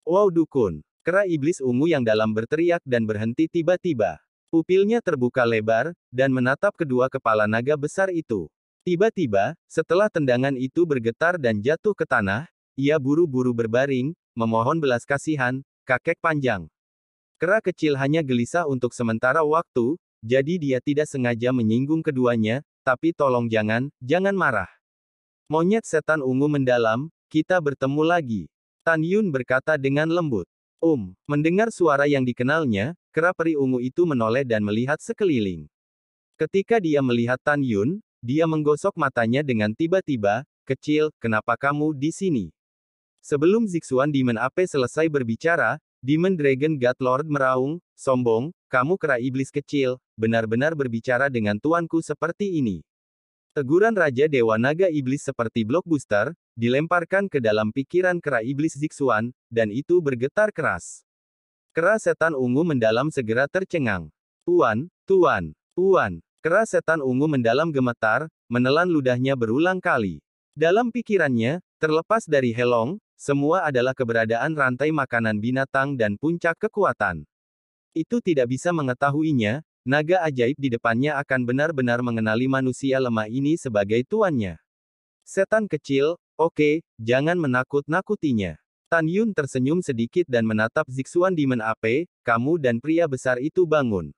Wow dukun! Kera iblis ungu yang dalam berteriak dan berhenti tiba-tiba. Pupilnya terbuka lebar, dan menatap kedua kepala naga besar itu. Tiba-tiba, setelah tendangan itu bergetar dan jatuh ke tanah, ia buru-buru berbaring, memohon belas kasihan, kakek panjang. Kera kecil hanya gelisah untuk sementara waktu, jadi dia tidak sengaja menyinggung keduanya, tapi tolong jangan marah. Monyet setan ungu mendalam, kita bertemu lagi. Tan Yun berkata dengan lembut. Mendengar suara yang dikenalnya, kera peri ungu itu menoleh dan melihat sekeliling. Ketika dia melihat Tan Yun, dia menggosok matanya dengan tiba-tiba, kecil, kenapa kamu di sini? Sebelum Zixuan Demon Ape selesai berbicara, Demon Dragon God Lord meraung, sombong, kamu kera iblis kecil, benar-benar berbicara dengan tuanku seperti ini. Teguran Raja Dewa Naga Iblis seperti blockbuster, dilemparkan ke dalam pikiran kera iblis Zixuan, dan itu bergetar keras. Kera setan ungu mendalam segera tercengang. Tuan. Kera setan ungu mendalam gemetar, menelan ludahnya berulang kali. Dalam pikirannya, terlepas dari Helong, semua adalah keberadaan rantai makanan binatang dan puncak kekuatan. Itu tidak bisa mengetahuinya. Naga ajaib di depannya akan benar-benar mengenali manusia lemah ini sebagai tuannya. Setan kecil, oke, jangan menakut-nakutinya. Tan Yun tersenyum sedikit dan menatap Zixuan Demon Ape, kamu dan pria besar itu bangun.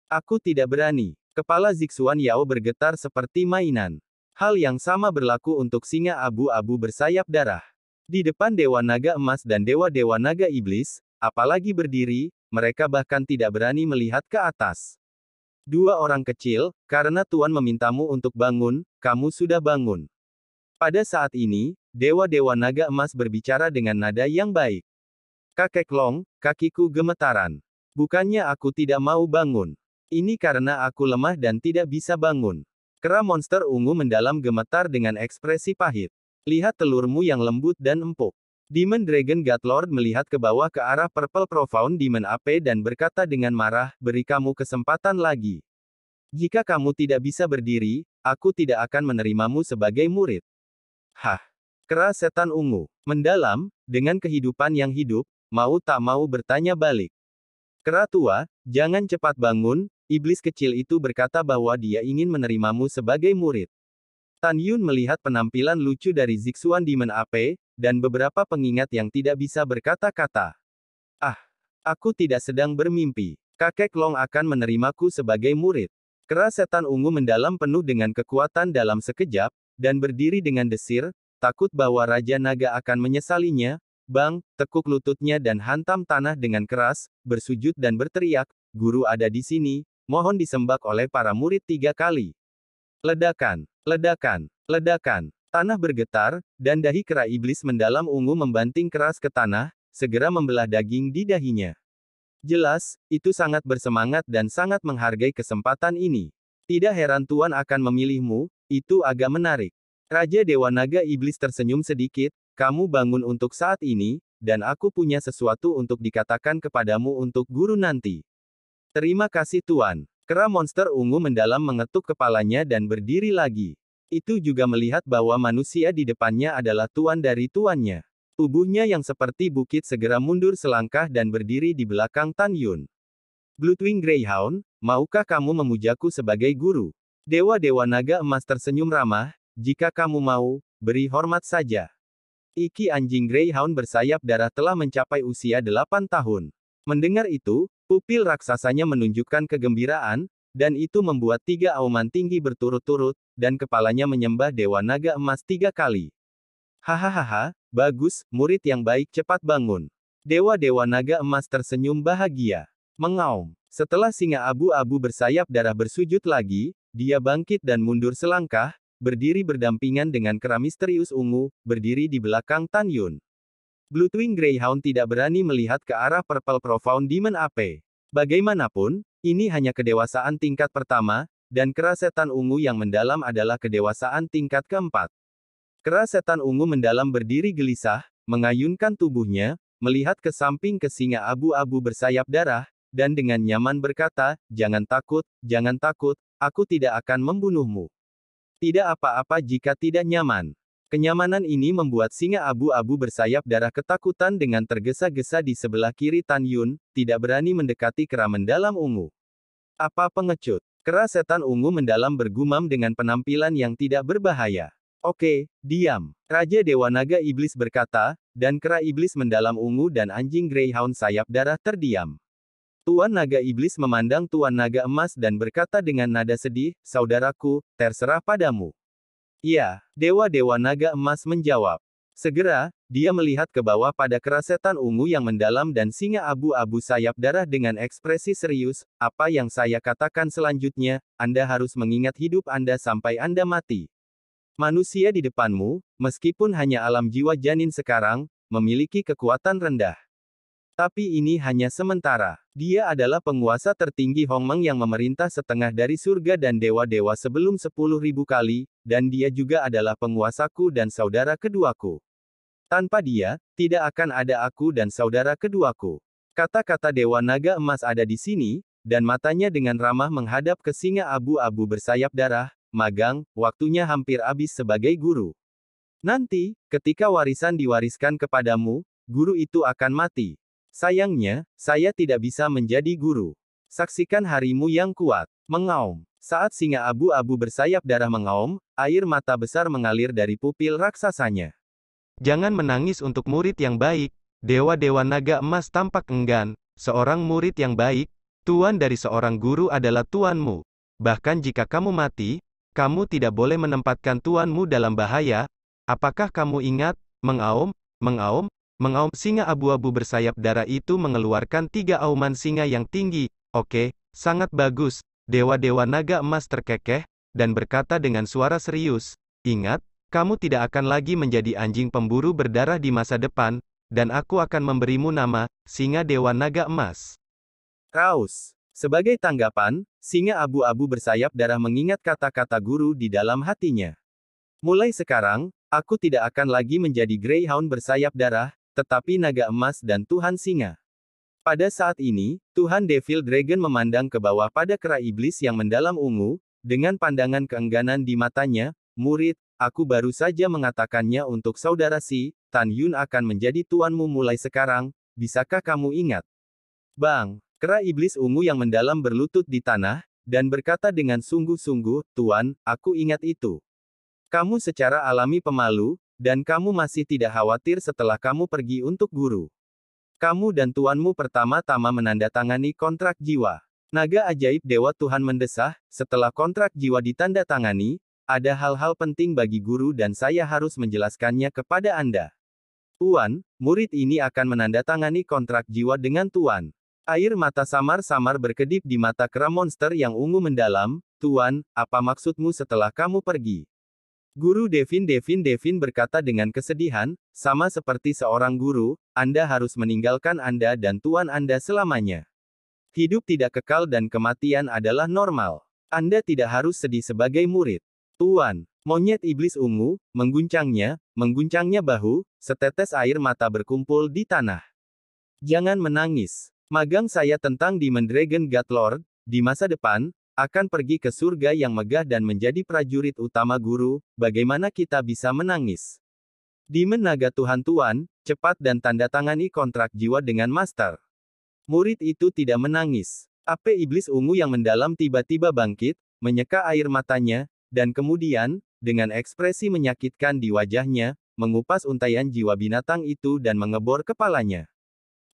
Aku tidak berani. Kepala Zixuan Yao bergetar seperti mainan. Hal yang sama berlaku untuk singa abu-abu bersayap darah. Di depan Dewa Naga Emas dan Dewa-Dewa Naga Iblis, apalagi berdiri, mereka bahkan tidak berani melihat ke atas. Dua orang kecil, karena Tuan memintamu untuk bangun, kamu sudah bangun. Pada saat ini, Dewa-Dewa Naga Emas berbicara dengan nada yang baik. Kakek Long, kakiku gemetaran. Bukannya aku tidak mau bangun. Ini karena aku lemah dan tidak bisa bangun. Kera monster ungu mendalam gemetar dengan ekspresi pahit. Lihat telurmu yang lembut dan empuk. Demon Dragon God Lord melihat ke bawah ke arah Purple Profound Demon Ape dan berkata dengan marah, beri kamu kesempatan lagi. Jika kamu tidak bisa berdiri, aku tidak akan menerimamu sebagai murid. Hah? Kera setan ungu, mendalam, dengan kehidupan yang hidup, mau tak mau bertanya balik. Kera tua, jangan cepat bangun, iblis kecil itu berkata bahwa dia ingin menerimamu sebagai murid. Tan Yun melihat penampilan lucu dari Zixuan Demon Ape, dan beberapa pengingat yang tidak bisa berkata-kata. Aku tidak sedang bermimpi. Kakek Long akan menerimaku sebagai murid. Kera setan ungu mendalam penuh dengan kekuatan dalam sekejap, dan berdiri dengan desir, takut bahwa Raja Naga akan menyesalinya. Bang, tekuk lututnya dan hantam tanah dengan keras, bersujud dan berteriak, guru ada di sini, mohon disembah oleh para murid 3 kali. Ledakan, ledakan, ledakan. Tanah bergetar, dan dahi kera iblis mendalam ungu membanting keras ke tanah, segera membelah daging di dahinya. Jelas, itu sangat bersemangat dan sangat menghargai kesempatan ini. Tidak heran Tuan akan memilihmu, itu agak menarik. Raja Dewa Naga Iblis tersenyum sedikit, kamu bangun untuk saat ini, dan aku punya sesuatu untuk dikatakan kepadamu untuk guru nanti. Terima kasih Tuan. Kera monster ungu mendalam mengetuk kepalanya dan berdiri lagi. Itu juga melihat bahwa manusia di depannya adalah tuan dari tuannya. Tubuhnya yang seperti bukit segera mundur selangkah dan berdiri di belakang Tan Yun. Bloodwing Greyhound, maukah kamu memujaku sebagai guru? Dewa-Dewa Naga Emas tersenyum ramah, jika kamu mau, beri hormat saja. Iki anjing Greyhound bersayap darah telah mencapai usia 8 tahun. Mendengar itu, pupil raksasanya menunjukkan kegembiraan, dan itu membuat 3 auman tinggi berturut-turut, dan kepalanya menyembah Dewa Naga Emas 3 kali. Hahaha, bagus, murid yang baik cepat bangun. Dewa-Dewa Naga Emas tersenyum bahagia. Mengaum. Setelah singa abu-abu bersayap darah bersujud lagi, dia bangkit dan mundur selangkah, berdiri berdampingan dengan kera misterius ungu, berdiri di belakang Tan Yun. Bloodwing Greyhound tidak berani melihat ke arah Purple Profound Demon AP. Bagaimanapun, ini hanya kedewasaan tingkat pertama, dan kera setan ungu yang mendalam adalah kedewasaan tingkat keempat. Kera setan ungu mendalam berdiri gelisah, mengayunkan tubuhnya, melihat ke samping ke singa abu-abu bersayap darah, dan dengan nyaman berkata, jangan takut, aku tidak akan membunuhmu. Tidak apa-apa jika tidak nyaman. Kenyamanan ini membuat singa abu-abu bersayap darah ketakutan dengan tergesa-gesa di sebelah kiri Tan Yun, tidak berani mendekati kera mendalam ungu. Apa pengecut? Kera setan ungu mendalam bergumam dengan penampilan yang tidak berbahaya. Oke, diam. Raja Dewa Naga Iblis berkata, dan kera iblis mendalam ungu dan anjing Greyhound sayap darah terdiam. Tuan Naga Iblis memandang Tuan Naga Emas dan berkata dengan nada sedih, saudaraku, terserah padamu. Ya, Dewa-Dewa Naga Emas menjawab. Segera, dia melihat ke bawah pada kera setan ungu yang mendalam dan singa abu-abu sayap darah dengan ekspresi serius, apa yang saya katakan selanjutnya, Anda harus mengingat hidup Anda sampai Anda mati. Manusia di depanmu, meskipun hanya alam jiwa janin sekarang, memiliki kekuatan rendah. Tapi ini hanya sementara. Dia adalah penguasa tertinggi Hongmeng yang memerintah setengah dari surga dan dewa-dewa sebelum 10.000 kali, dan dia juga adalah penguasaku dan saudara keduaku. Tanpa dia, tidak akan ada aku dan saudara keduaku. Kata-kata Dewa Naga Emas ada di sini, dan matanya dengan ramah menghadap ke singa abu-abu bersayap darah, magang, waktunya hampir habis sebagai guru. Nanti, ketika warisan diwariskan kepadamu, guru itu akan mati. Sayangnya, saya tidak bisa menjadi guru. Saksikan harimu yang kuat. Mengaum. Saat singa abu-abu bersayap darah mengaum, air mata besar mengalir dari pupil raksasanya. Jangan menangis untuk murid yang baik. Dewa-dewa naga emas tampak enggan. Seorang murid yang baik, tuan dari seorang guru adalah tuanmu. Bahkan jika kamu mati, kamu tidak boleh menempatkan tuanmu dalam bahaya. Apakah kamu ingat? Mengaum, mengaum. Mengaum singa abu-abu bersayap darah itu mengeluarkan 3 auman singa yang tinggi. Oke, sangat bagus. Dewa-dewa naga emas terkekeh, dan berkata dengan suara serius, ingat, kamu tidak akan lagi menjadi anjing pemburu berdarah di masa depan, dan aku akan memberimu nama, singa dewa naga emas. Raus. Sebagai tanggapan, singa abu-abu bersayap darah mengingat kata-kata guru di dalam hatinya. Mulai sekarang, aku tidak akan lagi menjadi Greyhound bersayap darah, tetapi naga emas dan Tuhan Singa. Pada saat ini, Tuhan Devil Dragon memandang ke bawah pada kera iblis yang mendalam ungu, dengan pandangan keengganan di matanya, murid, aku baru saja mengatakannya untuk saudara si, Tan Yun akan menjadi tuanmu mulai sekarang, bisakah kamu ingat? Bang, kera iblis ungu yang mendalam berlutut di tanah, dan berkata dengan sungguh-sungguh, Tuan, aku ingat itu. Kamu secara alami pemalu, dan kamu masih tidak khawatir setelah kamu pergi untuk guru. Kamu dan tuanmu pertama-tama menandatangani kontrak jiwa. Naga ajaib Dewa Tuhan mendesah, setelah kontrak jiwa ditandatangani, ada hal-hal penting bagi guru dan saya harus menjelaskannya kepada Anda. Tuan, murid ini akan menandatangani kontrak jiwa dengan Tuan. Air mata samar-samar berkedip di mata kera monster yang ungu mendalam. Tuan, apa maksudmu setelah kamu pergi? Guru Devin berkata dengan kesedihan, sama seperti seorang guru, Anda harus meninggalkan Anda dan Tuan Anda selamanya. Hidup tidak kekal dan kematian adalah normal. Anda tidak harus sedih sebagai murid. Tuan, monyet iblis ungu, mengguncangnya bahu, setetes air mata berkumpul di tanah. Jangan menangis. Magang saya tentang Demon Dragon God Lord, di masa depan, akan pergi ke surga yang megah dan menjadi prajurit utama guru, bagaimana kita bisa menangis? Demon Naga Tuhan Tuan, cepat dan tanda tangani kontrak jiwa dengan Master. Murid itu tidak menangis. Ape iblis ungu yang mendalam tiba-tiba bangkit, menyeka air matanya, dan kemudian, dengan ekspresi menyakitkan di wajahnya, mengupas untaian jiwa binatang itu dan mengebor kepalanya.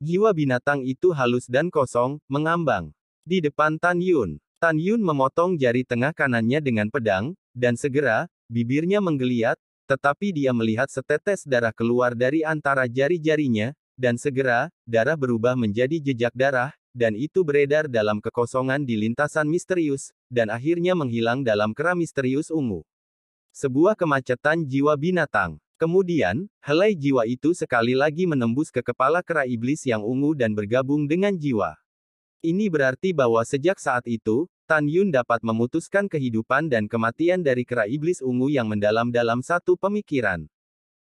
Jiwa binatang itu halus dan kosong, mengambang. Di depan Tan Yun. Tan Yun memotong jari tengah kanannya dengan pedang, dan segera, bibirnya menggeliat, tetapi dia melihat setetes darah keluar dari antara jari-jarinya, dan segera, darah berubah menjadi jejak darah, dan itu beredar dalam kekosongan di lintasan misterius, dan akhirnya menghilang dalam kera misterius ungu. Sebuah kemacetan jiwa binatang. Kemudian, helai jiwa itu sekali lagi menembus ke kepala kera iblis yang ungu dan bergabung dengan jiwa. Ini berarti bahwa sejak saat itu, Tan Yun dapat memutuskan kehidupan dan kematian dari kera iblis ungu yang mendalam dalam satu pemikiran.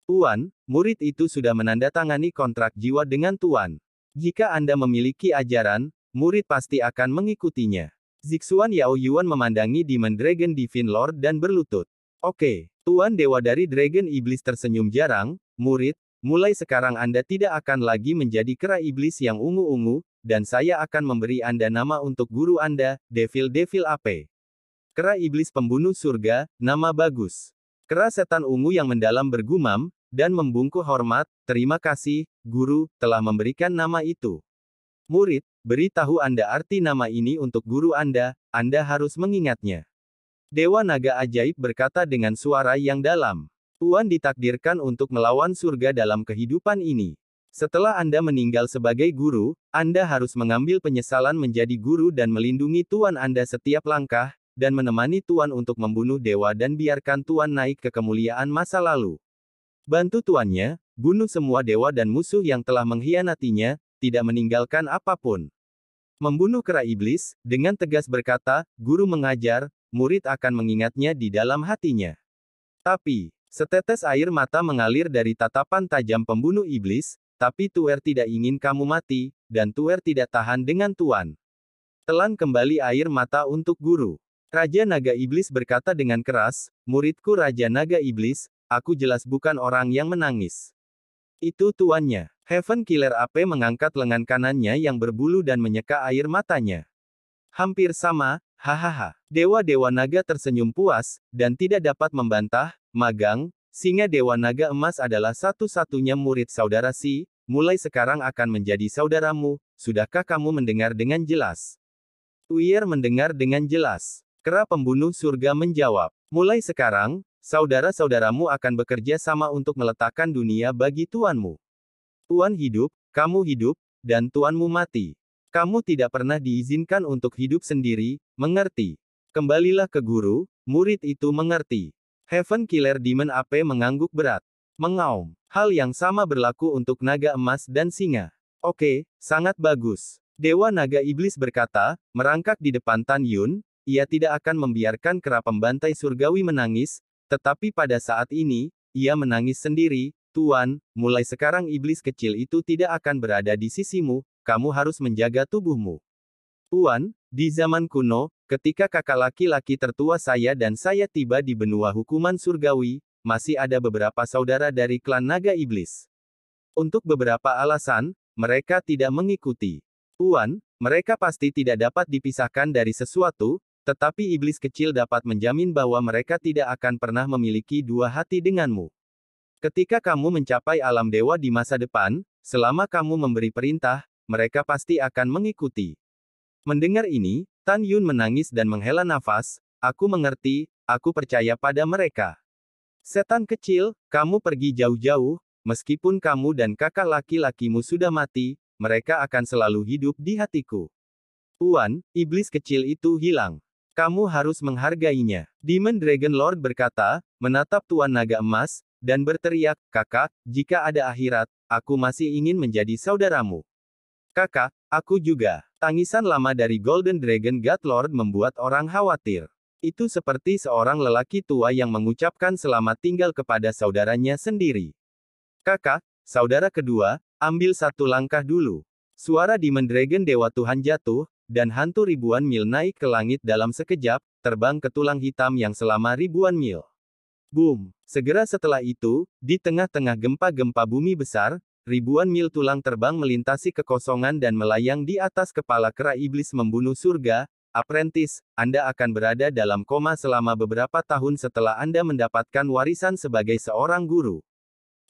Tuan, murid itu sudah menandatangani kontrak jiwa dengan Tuan. Jika Anda memiliki ajaran, murid pasti akan mengikutinya. Zixuan Yao Yuan memandangi Demon Dragon Divine Lord dan berlutut. Oke, Tuan Dewa dari Dragon Iblis tersenyum jarang, murid, mulai sekarang Anda tidak akan lagi menjadi kera iblis yang ungu-ungu, dan saya akan memberi Anda nama untuk guru Anda, Devil AP. Kera iblis pembunuh surga, nama bagus. Kera setan ungu yang mendalam bergumam, dan membungkuk hormat, terima kasih, guru, telah memberikan nama itu. Murid, beritahu Anda arti nama ini untuk guru Anda harus mengingatnya. Dewa Naga Ajaib berkata dengan suara yang dalam. Tuan ditakdirkan untuk melawan surga dalam kehidupan ini. Setelah Anda meninggal sebagai guru, Anda harus mengambil penyesalan menjadi guru dan melindungi Tuan Anda setiap langkah, dan menemani Tuan untuk membunuh dewa dan biarkan Tuan naik ke kemuliaan masa lalu. Bantu tuannya, bunuh semua dewa dan musuh yang telah mengkhianatinya, tidak meninggalkan apapun. Membunuh kera iblis, dengan tegas berkata, guru mengajar, murid akan mengingatnya di dalam hatinya. Tapi, setetes air mata mengalir dari tatapan tajam pembunuh iblis, tapi Tuer tidak ingin kamu mati, dan Tuer tidak tahan dengan Tuan. Telan kembali air mata untuk guru. Raja Naga Iblis berkata dengan keras, muridku Raja Naga Iblis, aku jelas bukan orang yang menangis. Itu tuannya. Heaven Killer AP mengangkat lengan kanannya yang berbulu dan menyeka air matanya. Hampir sama, hahaha. Dewa-dewa naga tersenyum puas, dan tidak dapat membantah, Magang, Singa Dewa Naga Emas adalah satu-satunya murid saudara Si, mulai sekarang akan menjadi saudaramu, sudahkah kamu mendengar dengan jelas? Tuier mendengar dengan jelas. Kera pembunuh surga menjawab, mulai sekarang, saudara-saudaramu akan bekerja sama untuk meletakkan dunia bagi tuanmu. Tuan hidup, kamu hidup, dan tuanmu mati. Kamu tidak pernah diizinkan untuk hidup sendiri, mengerti? Kembalilah ke guru, murid itu mengerti. Heaven Killer Demon AP mengangguk berat. Mengaum. Hal yang sama berlaku untuk naga emas dan singa. Oke, sangat bagus. Dewa Naga Iblis berkata, merangkak di depan Tan Yun, ia tidak akan membiarkan kera pembantai surgawi menangis, tetapi pada saat ini, ia menangis sendiri, Tuan, mulai sekarang iblis kecil itu tidak akan berada di sisimu, kamu harus menjaga tubuhmu. Tuan, di zaman kuno, ketika kakak laki-laki tertua saya dan saya tiba di benua hukuman surgawi, masih ada beberapa saudara dari klan naga iblis. Untuk beberapa alasan, mereka tidak mengikuti. Tuan, mereka pasti tidak dapat dipisahkan dari sesuatu, tetapi iblis kecil dapat menjamin bahwa mereka tidak akan pernah memiliki dua hati denganmu. Ketika kamu mencapai alam dewa di masa depan, selama kamu memberi perintah, mereka pasti akan mengikuti. Mendengar ini, Tan Yun menangis dan menghela nafas, aku mengerti, aku percaya pada mereka. Setan kecil, kamu pergi jauh-jauh, meskipun kamu dan kakak laki-lakimu sudah mati, mereka akan selalu hidup di hatiku. Tuan, iblis kecil itu hilang. Kamu harus menghargainya. Demon Dragon Lord berkata, menatap Tuan Naga Emas, dan berteriak, kakak, jika ada akhirat, aku masih ingin menjadi saudaramu. Kakak, aku juga. Tangisan lama dari Golden Dragon God Lord membuat orang khawatir. Itu seperti seorang lelaki tua yang mengucapkan selamat tinggal kepada saudaranya sendiri. Kakak, saudara kedua, ambil satu langkah dulu. Suara Demon Dragon Dewa Tuhan jatuh, dan hantu ribuan mil naik ke langit dalam sekejap, terbang ke tulang hitam yang selama ribuan mil. Boom! Segera setelah itu, di tengah-tengah gempa-gempa bumi besar, ribuan mil tulang terbang melintasi kekosongan dan melayang di atas kepala kera iblis membunuh surga. Apprentice, Anda akan berada dalam koma selama beberapa tahun setelah Anda mendapatkan warisan sebagai seorang guru.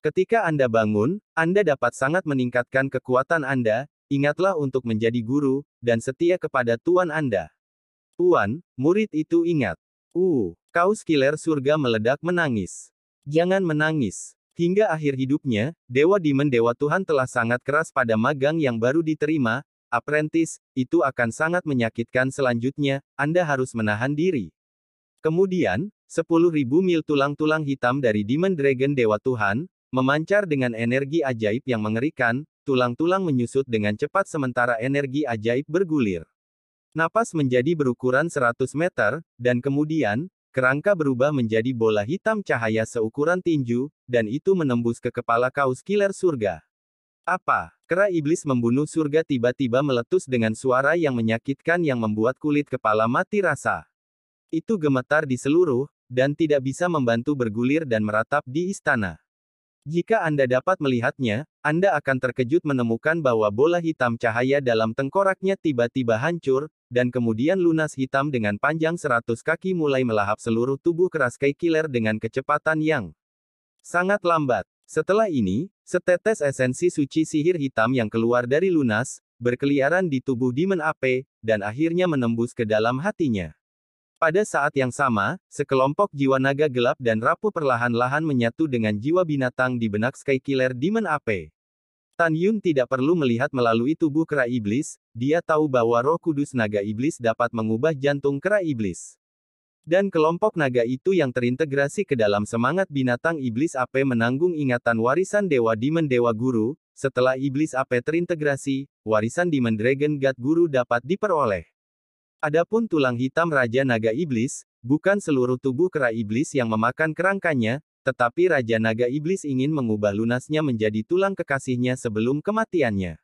Ketika Anda bangun, Anda dapat sangat meningkatkan kekuatan Anda, ingatlah untuk menjadi guru, dan setia kepada Tuan Anda. Tuan, murid itu ingat. Kaus Killer surga meledak menangis. Jangan menangis. Hingga akhir hidupnya, Dewa Demon Dewa Tuhan telah sangat keras pada magang yang baru diterima, Apprentice, itu akan sangat menyakitkan selanjutnya, Anda harus menahan diri. Kemudian, 10.000 mil tulang-tulang hitam dari Demon Dragon Dewa Tuhan, memancar dengan energi ajaib yang mengerikan, tulang-tulang menyusut dengan cepat sementara energi ajaib bergulir. Napas menjadi berukuran 100 meter, dan kemudian, kerangka berubah menjadi bola hitam cahaya seukuran tinju, dan itu menembus ke kepala kaus killer surga. Apa? Kera iblis membunuh surga tiba-tiba meletus dengan suara yang menyakitkan yang membuat kulit kepala mati rasa. Itu gemetar di seluruh, dan tidak bisa membantu bergulir dan meratap di istana. Jika Anda dapat melihatnya, Anda akan terkejut menemukan bahwa bola hitam cahaya dalam tengkoraknya tiba-tiba hancur, dan kemudian lunas hitam dengan panjang 100 kaki mulai melahap seluruh tubuh keras Sky Killer dengan kecepatan yang sangat lambat. Setelah ini, setetes esensi suci sihir hitam yang keluar dari lunas, berkeliaran di tubuh Demon Ape, dan akhirnya menembus ke dalam hatinya. Pada saat yang sama, sekelompok jiwa naga gelap dan rapuh perlahan-lahan menyatu dengan jiwa binatang di benak Sky Killer Demon Ape. Tan Yun tidak perlu melihat melalui tubuh kera iblis, dia tahu bahwa roh kudus naga iblis dapat mengubah jantung kera iblis. Dan kelompok naga itu yang terintegrasi ke dalam semangat binatang iblis Ape menanggung ingatan warisan Dewa Demon Dewa Guru, setelah iblis Ape terintegrasi, warisan Demon Dragon God Guru dapat diperoleh. Adapun tulang hitam Raja Naga Iblis, bukan seluruh tubuh kera iblis yang memakan kerangkanya, tetapi Raja Naga Iblis ingin mengubah lunasnya menjadi tulang kekasihnya sebelum kematiannya.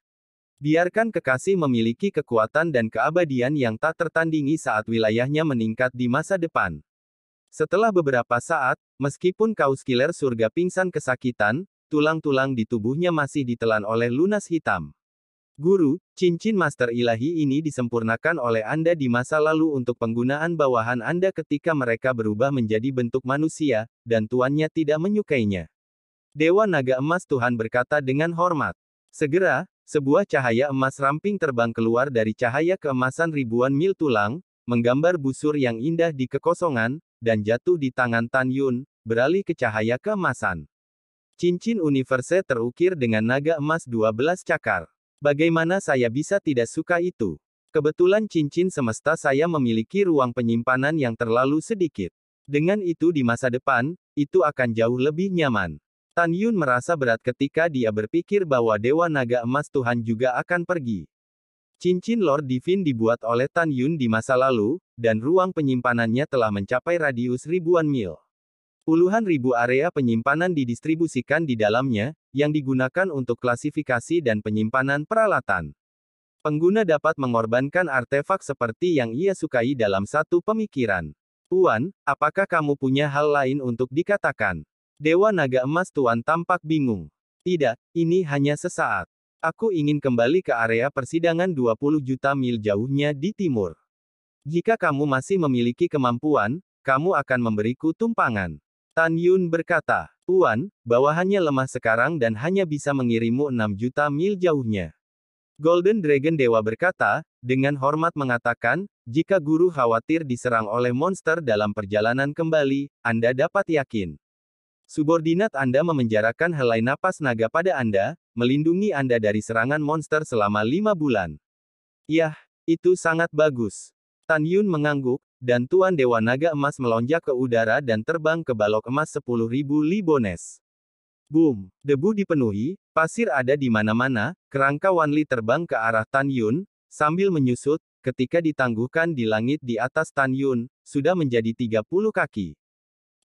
Biarkan kekasih memiliki kekuatan dan keabadian yang tak tertandingi saat wilayahnya meningkat di masa depan. Setelah beberapa saat, meskipun kaus killer surga pingsan kesakitan, tulang-tulang di tubuhnya masih ditelan oleh lunas hitam. Guru, cincin Master Ilahi ini disempurnakan oleh Anda di masa lalu untuk penggunaan bawahan Anda ketika mereka berubah menjadi bentuk manusia, dan tuannya tidak menyukainya. Dewa Naga Emas Tuhan berkata dengan hormat. Segera, sebuah cahaya emas ramping terbang keluar dari cahaya keemasan ribuan mil tulang, menggambar busur yang indah di kekosongan, dan jatuh di tangan Tan Yun, beralih ke cahaya keemasan. Cincin universe terukir dengan naga emas 12 cakar. Bagaimana saya bisa tidak suka itu? Kebetulan cincin semesta saya memiliki ruang penyimpanan yang terlalu sedikit. Dengan itu di masa depan, itu akan jauh lebih nyaman. Tan Yun merasa berat ketika dia berpikir bahwa Dewa Naga Emas Tuhan juga akan pergi. Cincin Lord Divine dibuat oleh Tan Yun di masa lalu, dan ruang penyimpanannya telah mencapai radius ribuan mil. Puluhan ribu area penyimpanan didistribusikan di dalamnya, yang digunakan untuk klasifikasi dan penyimpanan peralatan. Pengguna dapat mengorbankan artefak seperti yang ia sukai dalam satu pemikiran. Tuan, apakah kamu punya hal lain untuk dikatakan? Dewa Naga Emas Tuan tampak bingung. Tidak, ini hanya sesaat. Aku ingin kembali ke area persidangan 20 juta mil jauhnya di timur. Jika kamu masih memiliki kemampuan, kamu akan memberiku tumpangan. Tan Yun berkata, Tuan, bawahannya lemah sekarang dan hanya bisa mengirimu 6 juta mil jauhnya. Golden Dragon Dewa berkata, dengan hormat mengatakan, jika guru khawatir diserang oleh monster dalam perjalanan kembali, Anda dapat yakin. Subordinat Anda memenjarakan helai napas naga pada Anda, melindungi Anda dari serangan monster selama 5 bulan. Yah, itu sangat bagus. Tan Yun mengangguk, dan Tuan Dewa Naga Emas melonjak ke udara dan terbang ke balok emas 10.000 libones. Boom! Debu dipenuhi, pasir ada di mana-mana, kerangka Wanli terbang ke arah Tan Yun, sambil menyusut, ketika ditangguhkan di langit di atas Tan Yun, sudah menjadi 30 kaki.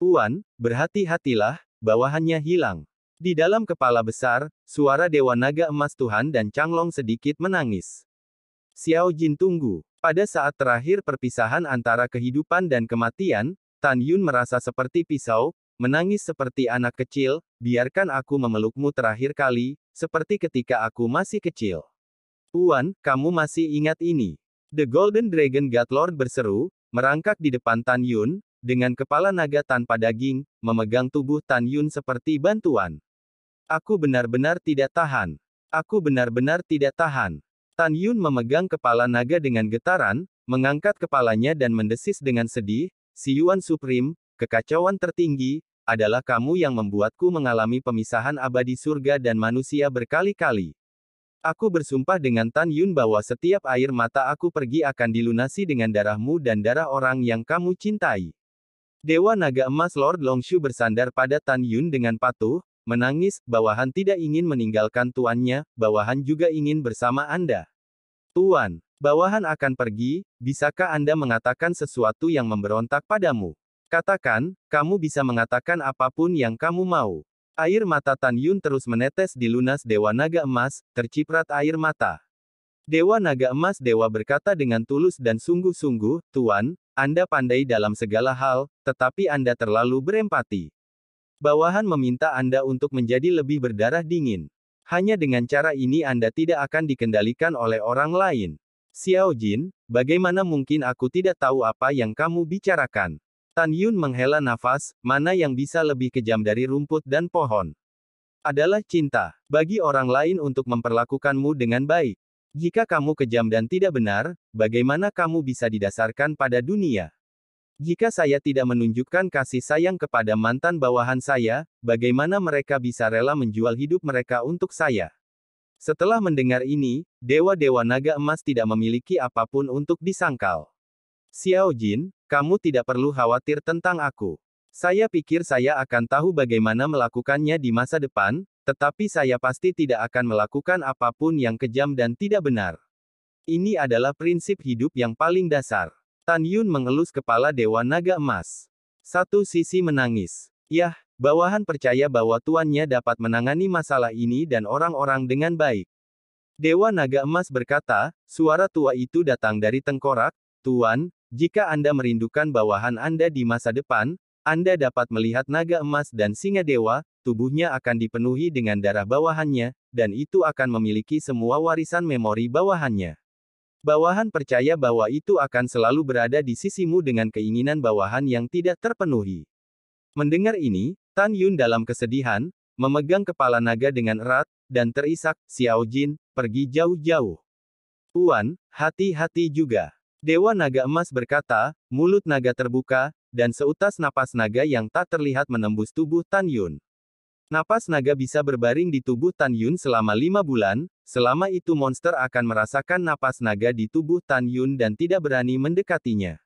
Tuan, berhati-hatilah, bawahannya hilang. Di dalam kepala besar, suara Dewa Naga Emas Tuhan dan Changlong sedikit menangis. Xiao Jin tunggu. Pada saat terakhir perpisahan antara kehidupan dan kematian, Tan Yun merasa seperti pisau, menangis seperti anak kecil, biarkan aku memelukmu terakhir kali, seperti ketika aku masih kecil. Tuan, kamu masih ingat ini? The Golden Dragon God Lord berseru, merangkak di depan Tan Yun, dengan kepala naga tanpa daging, memegang tubuh Tan Yun seperti bantuan. Aku benar-benar tidak tahan. Aku benar-benar tidak tahan. Tan Yun memegang kepala naga dengan getaran, mengangkat kepalanya dan mendesis dengan sedih, Si Yuan Supreme, kekacauan tertinggi, adalah kamu yang membuatku mengalami pemisahan abadi surga dan manusia berkali-kali. Aku bersumpah dengan Tan Yun bahwa setiap air mata aku pergi akan dilunasi dengan darahmu dan darah orang yang kamu cintai. Dewa Naga Emas Lord Longshu bersandar pada Tan Yun dengan patuh, menangis, bawahan tidak ingin meninggalkan tuannya, bawahan juga ingin bersama Anda. Tuan, bawahan akan pergi, bisakah Anda mengatakan sesuatu yang memberontak padamu? Katakan, kamu bisa mengatakan apapun yang kamu mau. Air mata Tan Yun terus menetes di lunas Dewa Naga Emas, terciprat air mata. Dewa Naga Emas Dewa berkata dengan tulus dan sungguh-sungguh, Tuan, Anda pandai dalam segala hal, tetapi Anda terlalu berempati. Bawahan meminta Anda untuk menjadi lebih berdarah dingin. Hanya dengan cara ini Anda tidak akan dikendalikan oleh orang lain. Xiao Jin, bagaimana mungkin aku tidak tahu apa yang kamu bicarakan? Tan Yun menghela nafas, mana yang bisa lebih kejam dari rumput dan pohon? Adalah cinta. Bagi orang lain untuk memperlakukanmu dengan baik. Jika kamu kejam dan tidak benar, bagaimana kamu bisa didasarkan pada dunia? Jika saya tidak menunjukkan kasih sayang kepada mantan bawahan saya, bagaimana mereka bisa rela menjual hidup mereka untuk saya? Setelah mendengar ini, Dewa-Dewa Naga Emas tidak memiliki apapun untuk disangkal. Xiao Jin, kamu tidak perlu khawatir tentang aku. Saya pikir saya akan tahu bagaimana melakukannya di masa depan, tetapi saya pasti tidak akan melakukan apapun yang kejam dan tidak benar. Ini adalah prinsip hidup yang paling dasar. Tan Yun mengelus kepala Dewa Naga Emas. Satu sisi menangis. Yah, bawahan percaya bahwa tuannya dapat menangani masalah ini dan orang-orang dengan baik. Dewa Naga Emas berkata, suara tua itu datang dari tengkorak, Tuan, jika Anda merindukan bawahan Anda di masa depan, Anda dapat melihat naga emas dan singa dewa, tubuhnya akan dipenuhi dengan darah bawahannya, dan itu akan memiliki semua warisan memori bawahannya. Bawahan percaya bahwa itu akan selalu berada di sisimu dengan keinginan bawahan yang tidak terpenuhi. Mendengar ini, Tan Yun dalam kesedihan, memegang kepala naga dengan erat, dan terisak, Xiao Jin, pergi jauh-jauh. Tuan, hati-hati juga. Dewa Naga Emas berkata, mulut naga terbuka, dan seutas napas naga yang tak terlihat menembus tubuh Tan Yun. Napas naga bisa berbaring di tubuh Tan Yun selama 5 bulan, selama itu monster akan merasakan napas naga di tubuh Tan Yun dan tidak berani mendekatinya.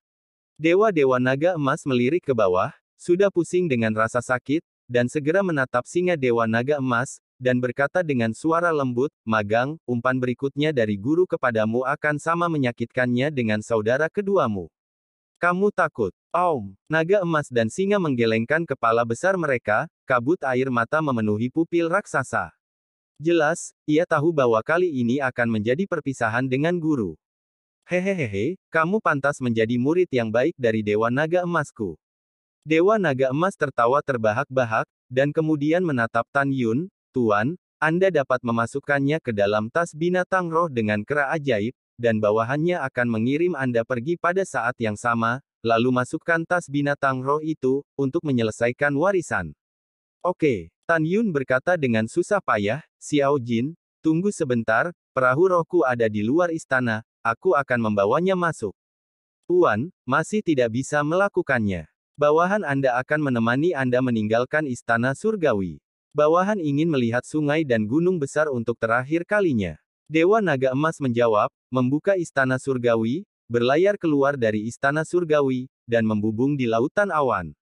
Dewa-Dewa Naga Emas melirik ke bawah, sudah pusing dengan rasa sakit, dan segera menatap singa Dewa Naga Emas, dan berkata dengan suara lembut, Magang, umpan berikutnya dari guru kepadamu akan sama menyakitkannya dengan saudara keduamu. Kamu takut. Naga emas dan singa menggelengkan kepala besar mereka, kabut air mata memenuhi pupil raksasa. Jelas, ia tahu bahwa kali ini akan menjadi perpisahan dengan guru. Hehehehe, kamu pantas menjadi murid yang baik dari Dewa Naga Emasku. Dewa Naga Emas tertawa terbahak-bahak, dan kemudian menatap Tan Yun, Tuan, Anda dapat memasukkannya ke dalam tas binatang roh dengan kera ajaib, dan bawahannya akan mengirim Anda pergi pada saat yang sama, lalu masukkan tas binatang roh itu, untuk menyelesaikan warisan. Oke, Tan Yun berkata dengan susah payah, Xiao Jin, tunggu sebentar, perahu rohku ada di luar istana, aku akan membawanya masuk. Tuan, masih tidak bisa melakukannya. Bawahan Anda akan menemani Anda meninggalkan istana surgawi. Bawahan ingin melihat sungai dan gunung besar untuk terakhir kalinya. Dewa Naga Emas menjawab, membuka istana surgawi, berlayar keluar dari istana surgawi, dan membubung di lautan awan.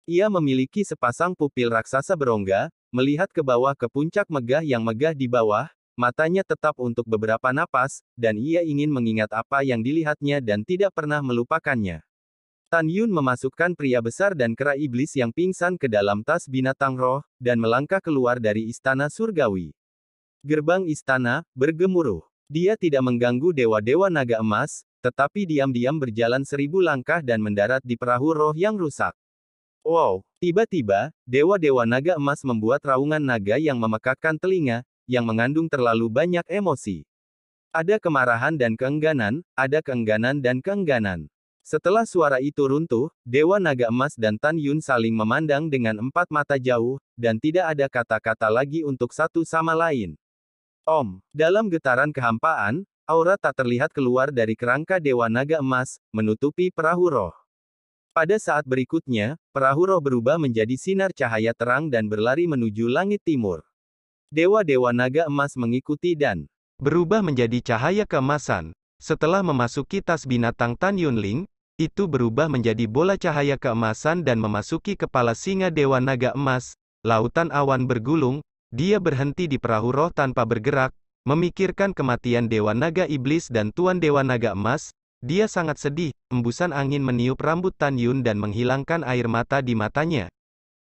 Ia memiliki sepasang pupil raksasa berongga, melihat ke bawah ke puncak megah yang megah di bawah, matanya tetap untuk beberapa napas, dan ia ingin mengingat apa yang dilihatnya dan tidak pernah melupakannya. Tan Yun memasukkan pria besar dan kera iblis yang pingsan ke dalam tas binatang roh, dan melangkah keluar dari istana surgawi. Gerbang istana bergemuruh. Dia tidak mengganggu dewa-dewa naga emas, tetapi diam-diam berjalan 1000 langkah dan mendarat di perahu roh yang rusak. Wow! Tiba-tiba, dewa-dewa naga emas membuat raungan naga yang memekakkan telinga, yang mengandung terlalu banyak emosi. Ada kemarahan dan keengganan, ada keengganan dan keengganan. Setelah suara itu runtuh, Dewa Naga Emas dan Tan Yun saling memandang dengan empat mata jauh, dan tidak ada kata-kata lagi untuk satu sama lain. Dalam getaran kehampaan, aura tak terlihat keluar dari kerangka Dewa Naga Emas, menutupi perahu roh. Pada saat berikutnya, perahu roh berubah menjadi sinar cahaya terang dan berlari menuju langit timur. Dewa-Dewa Naga Emas mengikuti dan berubah menjadi cahaya keemasan. Setelah memasuki tas binatang Tan Yunling, Itu berubah menjadi bola cahaya keemasan dan memasuki kepala singa Dewa Naga Emas. Lautan awan bergulung, dia berhenti di perahu roh tanpa bergerak, memikirkan kematian Dewa Naga Iblis dan Tuan Dewa Naga Emas. Dia sangat sedih, embusan angin meniup rambut Tan Yun dan menghilangkan air mata di matanya.